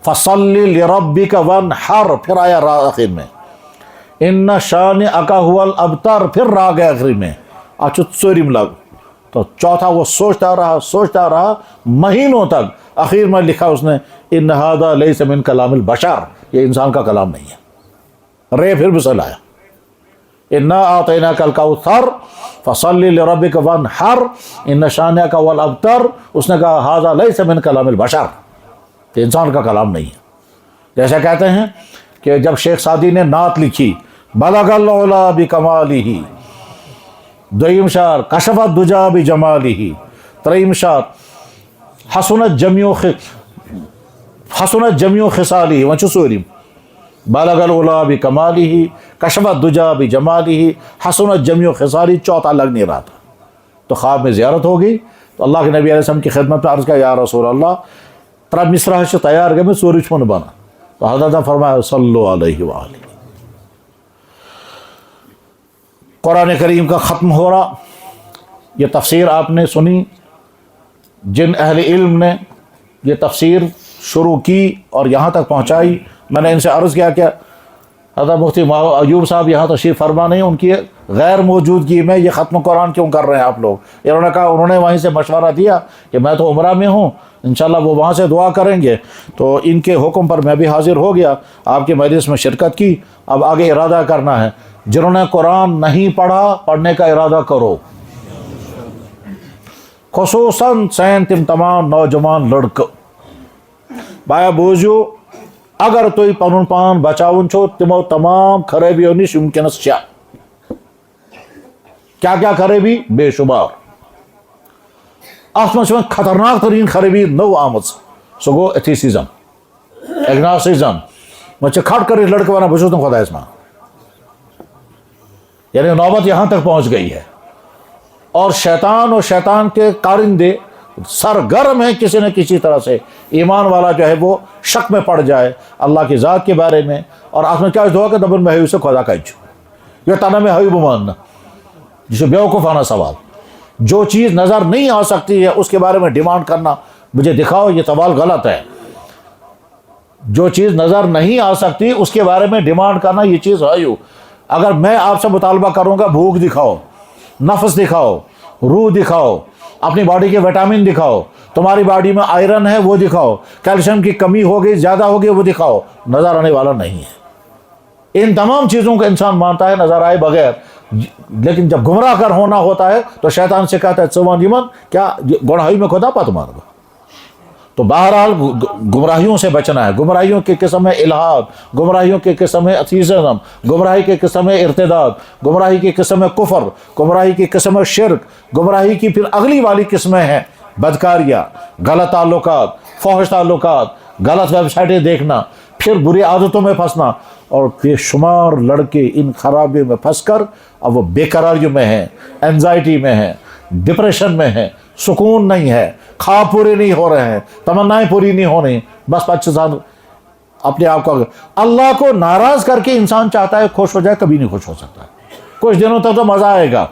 فصلی لربک وانحر، پھر آیا را آخر میں، ان شانئک هو الابتر، پھر را گیا آخر میں، اچھا ژوٗرِم لگ۔ تو چوتھا وہ سوچتا رہا مہینوں تک، آخر میں لکھا اس نے ان ھذا لیس من کلام البشر، یہ انسان کا کلام نہیں ہے۔ رے پھر بھی لایا انا اعطیناک الکوثر فصلی لربک وانحر ان شانئک هو الابتر، اس نے کہا ھذا لیس من کلام البشر، یہ انسان کا کلام نہیں ہے۔ جیسے کہتے ہیں کہ جب شیخ سعدی نے نعت لکھی بلغ العلا بکمالہ، دویم شعر کشف الدجا بجمالہ، تریم شعر حسنت جمیع خصالہ، وۄنۍ چھُ ژوٗرِم بلغ العلا بکمالہ کشف الدجا بجمالہ حسنت جمیع خصالہ، چوتھا لگ نہیں رہا تھا۔ تو خواب میں زیارت ہو گئی، تو اللہ کے نبی علیہ السلام کی خدمت میں عرض کیا یا رسول اللہ ترا مصرع چھُ تیار گٔمٕتۍ، ژوٗرِ چھُم نہٕ بنان۔ تو حضرت نے فرمایا صلو علیہ وآلہ۔ قرآن کریم کا ختم ہو رہا، یہ تفسیر آپ نے سنی، جن اہل علم نے یہ تفسیر شروع کی اور یہاں تک پہنچائی، میں نے ان سے عرض کیا کہ حضرت مفتی ایوب صاحب یہاں تشریف فرما نہیں، ان کی غیر موجودگی میں یہ ختم قرآن کیوں کر رہے ہیں آپ لوگ؟ انہوں نے کہا، انہوں نے وہیں سے مشورہ دیا کہ میں تو عمرہ میں ہوں، انشاءاللہ وہ وہاں سے دعا کریں گے، تو ان کے حکم پر میں بھی حاضر ہو گیا، آپ کے مجلس میں شرکت کی۔ اب آگے ارادہ کرنا ہے، جنہوں نے قرآن نہیں پڑھا پڑھنے کا ارادہ کرو، خصوصاً سین تم تمام نوجوان لڑکہ بایا بوزیو، اگر تُہۍ پنُن پان بچاوُن چھو تمو تمام خرٲبیو نش وٕنکٮ۪نس چھےٚ۔ کیا خرٲبی؟ بے شمار۔ اتھ منٛز چھِ وۄنۍ خطرناک ترین خرٲبی نٔو آمٕژ، سُہ گوٚو ایتھیسزم، ایگناسٹکزم۔ وۄنۍ چھِ کھٹ کٔرِتھ لڑکہٕ ونان بہٕ چھُس نہٕ خۄدایس مان، یعنی نوبت یہاں تک پہنچ گئی ہے۔ اور شیطان کے کارندے سرگرم ہیں کسی نہ کسی طرح سے ایمان والا جو ہے وہ شک میں پڑ جائے اللہ کی ذات کے بارے میں، اور آپ میں کیا دعا کہ دبن میں ہے اسے خدا کچھ یہ تنا میں ہے بماننا، جسے بیوقوفانہ سوال۔ جو چیز نظر نہیں آ سکتی ہے اس کے بارے میں ڈیمانڈ کرنا مجھے دکھاؤ، یہ سوال غلط ہے۔ جو چیز نظر نہیں آ سکتی اس کے بارے میں ڈیمانڈ کرنا یہ چیز ہے یوں۔ اگر میں آپ سے مطالبہ کروں گا بھوک دکھاؤ، نفس دکھاؤ، روح دکھاؤ، اپنی باڈی کے وٹامن دکھاؤ، تمہاری باڈی میں آئرن ہے وہ دکھاؤ، کیلشیم کی کمی ہوگی زیادہ ہوگی وہ دکھاؤ، نظر آنے والا نہیں ہے۔ ان تمام چیزوں کو انسان مانتا ہے نظر آئے بغیر، لیکن جب گمراہ کر ہونا ہوتا ہے تو شیطان سے کہتا ہے ژٕ یمن کیا گڑھائی میں خدا پت مانگا۔ تو بہرحال گمراہیوں سے بچنا ہے۔ گمراہیوں کی قسم ہے الحاد، گمراہیوں کی قسم ہے ایتھیزم، گمراہی کی قسم ہے ارتداد، گمراہی کی قسم ہے کفر، گمراہی کی قسم ہے شرک، گمراہی کی پھر اگلی والی قسمیں ہیں بدکاریاں، غلط تعلقات، فحش تعلقات، غلط ویب سائٹیں دیکھنا، پھر بری عادتوں میں پھنسنا، اور بے شمار لڑکے ان خرابیوں میں پھنس کر اب وہ بے قراریوں میں ہیں، انزائٹی میں ہیں، ڈپریشن میں ہیں، سکون نہیں ہے، خواب پورے نہیں ہو رہے ہیں، تمنائیں پوری نہیں ہو رہی، بس 25 سال اپنے آپ کو اللہ کو ناراض کر کے انسان چاہتا ہے خوش ہو جائے، کبھی نہیں خوش ہو سکتا۔ کچھ دنوں تک تو مزہ آئے گا،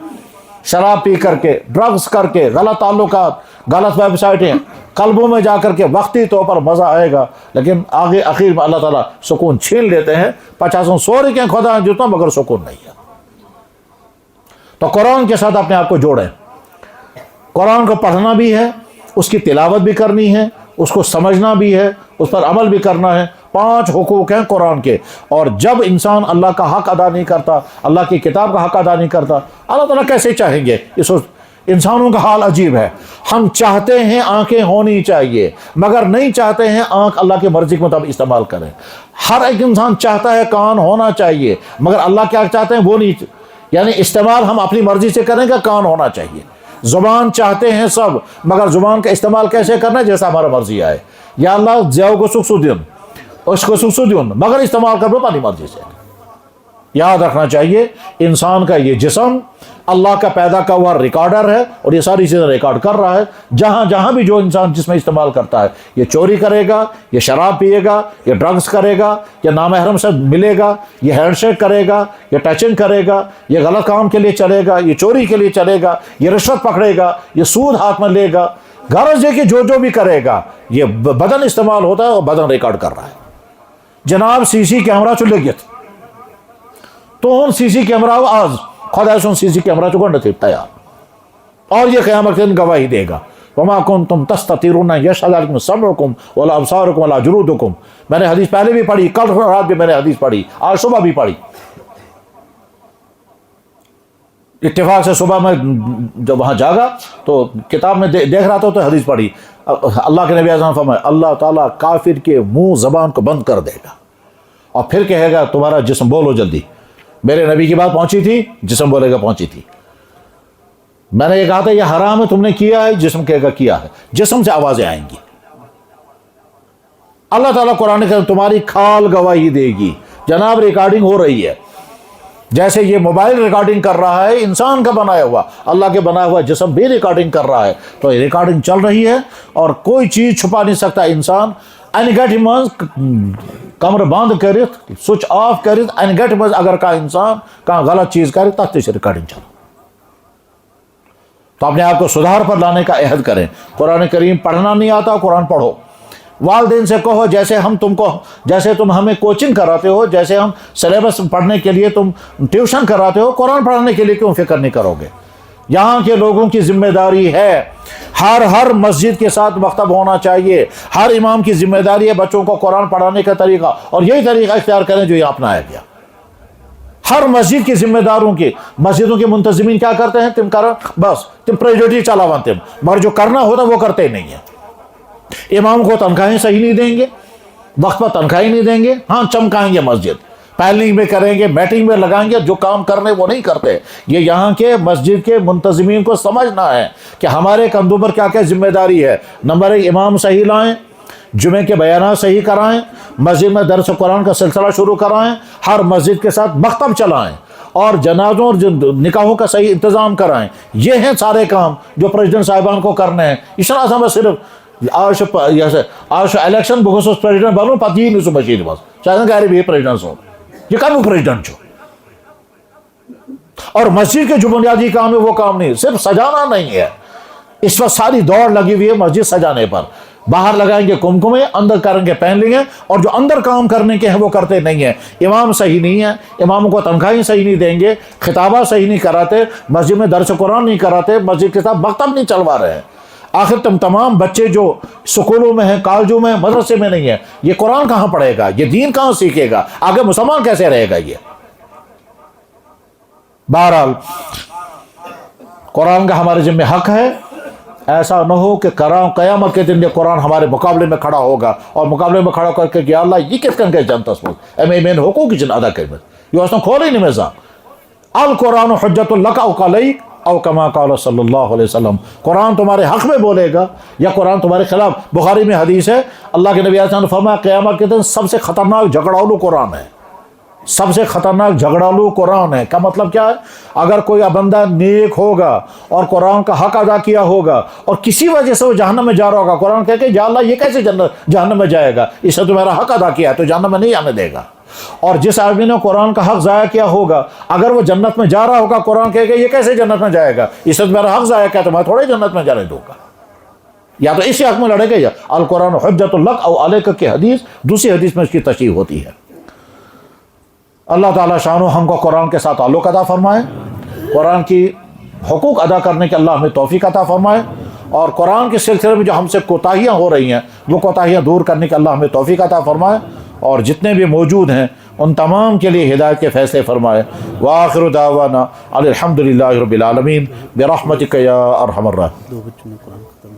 شراب پی کر کے، ڈرگز کر کے، غلط تعلقات، غلط ویب سائٹیں، قلبوں میں جا کر کے وقتی طور پر مزہ آئے گا، لیکن آگے اخیر میں اللہ تعالیٰ سکون چھین لیتے ہیں۔ 50 سوری کے خدا جتنا مگر سکون نہیں ہے۔ تو قرآن کے ساتھ اپنے آپ کو جوڑیں، قرآن کو پڑھنا بھی ہے، اس کی تلاوت بھی کرنی ہے، اس کو سمجھنا بھی ہے، اس پر عمل بھی کرنا ہے۔ 5 حقوق ہیں قرآن کے، اور جب انسان اللہ کا حق ادا نہیں کرتا، اللہ کی کتاب کا حق ادا نہیں کرتا، اللہ تعالیٰ کیسے چاہیں گے انسانوں کا حال عجیب ہے، ہم چاہتے ہیں آنکھیں ہونی چاہیے مگر نہیں چاہتے ہیں آنکھ اللہ کی مرضی کے مطابق استعمال کریں۔ ہر ایک انسان چاہتا ہے کان ہونا چاہیے مگر اللہ کیا چاہتے ہیں وہ نہیں، یعنی استعمال ہم اپنی مرضی سے کریں گے، کان ہونا چاہیے۔ زبان چاہتے ہیں سب مگر زبان کا استعمال کیسے کرنا ہے؟ جیسا ہمارا مرضی آئے۔ یا اللہ زیو کو سکھ سدین اس کو سکھ سدین مگر استعمال کر لو اپنی مرضی سے۔ یاد رکھنا چاہیے انسان کا یہ جسم اللہ کا پیدا کا ہوا ریکارڈر ہے اور یہ ساری چیزیں ریکارڈ کر رہا ہے۔ جہاں جہاں بھی جو انسان جس میں استعمال کرتا ہے، یہ چوری کرے گا، یہ شراب پیے گا، یہ ڈرگز کرے گا، یہ نامحرم سے ملے گا، یہ ہینڈ شیک کرے گا، یہ ٹچنگ کرے گا، یہ غلط کام کے لیے چلے گا، یہ چوری کے لیے چلے گا، یہ رشوت پکڑے گا، یہ سود ہاتھ میں لے گا، غرض یہ کہ جو بھی کرے گا یہ بدن استعمال ہوتا ہے اور بدن ریکارڈ کر رہا ہے۔ جناب سی سی کیمرہ چو لگت تو سی سی کیمرہ آج خدا سن سی سی کیمرہ چو گنڈ تھے تیار، اور یہ قیامت کے دن گواہی دے گا۔ وما کنتم تستترون یشهد علیکم سمعکم ولا ابصارکم ولا جلودکم۔ میں نے حدیث پہلے بھی پڑھی، کل رات بھی میں نے حدیث پڑھی، آج صبح بھی پڑھی۔ اتفاق سے صبح میں جب وہاں جاگا تو کتاب میں دیکھ رہا تھا تو حدیث پڑھی، اللہ کے نبی اعظم فرمائے اللہ تعالیٰ کافر کے منہ زبان کو بند کر دے گا اور پھر کہے گا تمہارا جسم بولو جلدی۔ میرے نبی کی بات پہنچی تھی، جسم بولے گا پہنچی تھی۔ میں نے یہ کہا تھا یہ حرام ہے تم نے کیا ہے، جسم کہے گا کیا ہے، جسم سے آوازیں آئیں گی۔ اللہ تعالیٰ قرآن کہ تمہاری کھال گواہی دے گی۔ جناب ریکارڈنگ ہو رہی ہے، جیسے یہ موبائل ریکارڈنگ کر رہا ہے، انسان کا بنایا ہوا اللہ کے بنایا ہوا جسم بھی ریکارڈنگ کر رہا ہے، تو یہ ریکارڈنگ چل رہی ہے اور کوئی چیز چھپا نہیں سکتا انسان۔ انگٹ منز کمر بند کرت سوئچ آف کرت انگٹ منز اگر کا انسان کہاں غلط چیز کرے تب سے ریکارڈنگ چل، تو اپنے آپ کو سدھار پر لانے کا عہد کریں۔ قرآن کریم پڑھنا نہیں آتا قرآن پڑھو۔ والدین سے کہو جیسے تم ہمیں کوچنگ کراتے ہو، جیسے ہم سلیبس پڑھنے کے لیے تم ٹیوشن کراتے ہو، قرآن پڑھانے کے لیے کیوں فکر نہیں کرو گے؟ یہاں کے لوگوں کی ذمہ داری ہے، ہر مسجد کے ساتھ مکتب ہونا چاہیے، ہر امام کی ذمہ داری ہے بچوں کو قرآن پڑھانے کا طریقہ، اور یہی طریقہ اختیار کریں جو یہاں اپنایا گیا۔ ہر مسجد کے ذمہ داروں کی، مسجدوں کے منتظمین کیا کرتے ہیں؟ تم کرو بس تم پریجوٹی چلاوان تم، مگر جو کرنا ہوتا وہ کرتے نہیں ہیں۔ امام کو تنخواہیں صحیح نہیں دیں گے، وقت پر تنخواہیں نہیں دیں گے، ہاں چمکائیں گے مسجد، پہلنگ میں کریں گے، میٹنگ میں لگائیں گے، جو کام کرنے وہ نہیں کرتے۔ یہ یہاں کے مسجد کے منتظمین کو سمجھنا ہے کہ ہمارے کندھوں پر کیا کیا ذمہ داری ہے۔ نمبر 1 امام صحیح لائیں، جمعے کے بیانات صحیح کرائیں، مسجد میں درس قرآن کا سلسلہ شروع کرائیں، ہر مسجد کے ساتھ مکتب چلائیں، اور جنازوں اور نکاحوں کا صحیح انتظام کرائیں۔ یہ ہیں سارے کام جو پریزیڈنٹ صاحبان کو کرنے ہیں۔ اس طرح سے میں صرف آج الیکشن بخصوص پریزیڈنٹ بنوں پتہ ہی نہیں سو مشین بس چاہتے کہہ رہے بھی پریزیڈنٹ ہوں، یہ کب پریزیڈنٹ چھو؟ اور مسجد کے جو بنیادی کام ہے وہ کام نہیں، صرف سجانا نہیں ہے۔ اس وقت ساری دوڑ لگی ہوئی ہے مسجد سجانے پر، باہر لگائیں گے کمکمے، اندر کریں گے پہن لیں گے، اور جو اندر کام کرنے کے ہیں وہ کرتے نہیں ہیں۔ امام صحیح نہیں ہے، اماموں کو تنخواہیں صحیح نہیں دیں گے، خطابہ صحیح نہیں کراتے، مسجد میں درس قرآن نہیں کراتے، مسجد کے ساتھ مکتب نہیں چلوا رہے ہیں۔ آخر تمام بچے جو سکولوں میں ہیں، کالجوں میں، مدرسے میں نہیں ہے، یہ قرآن کہاں پڑھے گا؟ یہ دین کہاں سیکھے گا؟ آگے مسلمان کیسے رہے گا؟ یہ بہرحال قرآن کا ہمارے ذمہ حق ہے۔ ایسا نہ ہو کہ قیامت کے دن یہ قرآن ہمارے مقابلے میں کھڑا ہوگا اور مقابلے میں کھڑا کر کے کہ اللہ یہ کس کن کے جانتا سمجھ میں حقوق کی جن ادا کریں یہ اس نے کھولے نہیں میزا القرآن حجت لک او علیک او کما قال صلی اللہ علیہ وسلم۔ قرآن تمہارے حق میں بولے گا یا قرآن تمہارے خلاف۔ بخاری میں حدیث ہے، اللہ کے نبی نے فرمایا قیامت کے دن سب سے خطرناک جھگڑالو قرآن ہے، سب سے خطرناک جھگڑالو قرآن ہے۔ کا مطلب کیا ہے؟ اگر کوئی بندہ نیک ہوگا اور قرآن کا حق ادا کیا ہوگا اور کسی وجہ سے وہ جہنم میں جا رہا ہوگا، قرآن کہے کہ یا اللہ یہ کیسے جہنم میں جائے گا؟ اس نے تو میرا حق ادا کیا ہے تو جہنم میں نہیں آنے دے گا۔ اور جس آدمی نے قرآن کا حق ضائع کیا ہوگا، اگر وہ جنت میں جا رہا ہوگا، قرآن کہے کہ یہ کیسے جنت میں جائے گا؟ اس نے میرا حق ضائع کیا تو میں تھوڑے جنت میں جانے دوں گا۔ یا تو اسی حق میں لڑے گا، یا القرآن حجت لک او علیک کی حدیث دوسری حدیث میں اس کی تشریح ہوتی ہے۔ اللہ تعالیٰ شانو ہم کو قرآن کے ساتھ تعلق عطا فرمائے، قرآن کی حقوق ادا کرنے کے اللہ ہمیں توفیق عطا فرمائے، اور قرآن کے سلسلے میں جو ہم سے کوتاہیاں ہو رہی ہیں وہ کوتاہیاں دور کرنے کے اللہ ہمیں توفیق عطا فرمائے، اور جتنے بھی موجود ہیں ان تمام کے لیے ہدایت کے فیصلے فرمائے۔ وآخر دعوانا الحمدللہ رب العالمین برحمتک یا ارحم الراحمین۔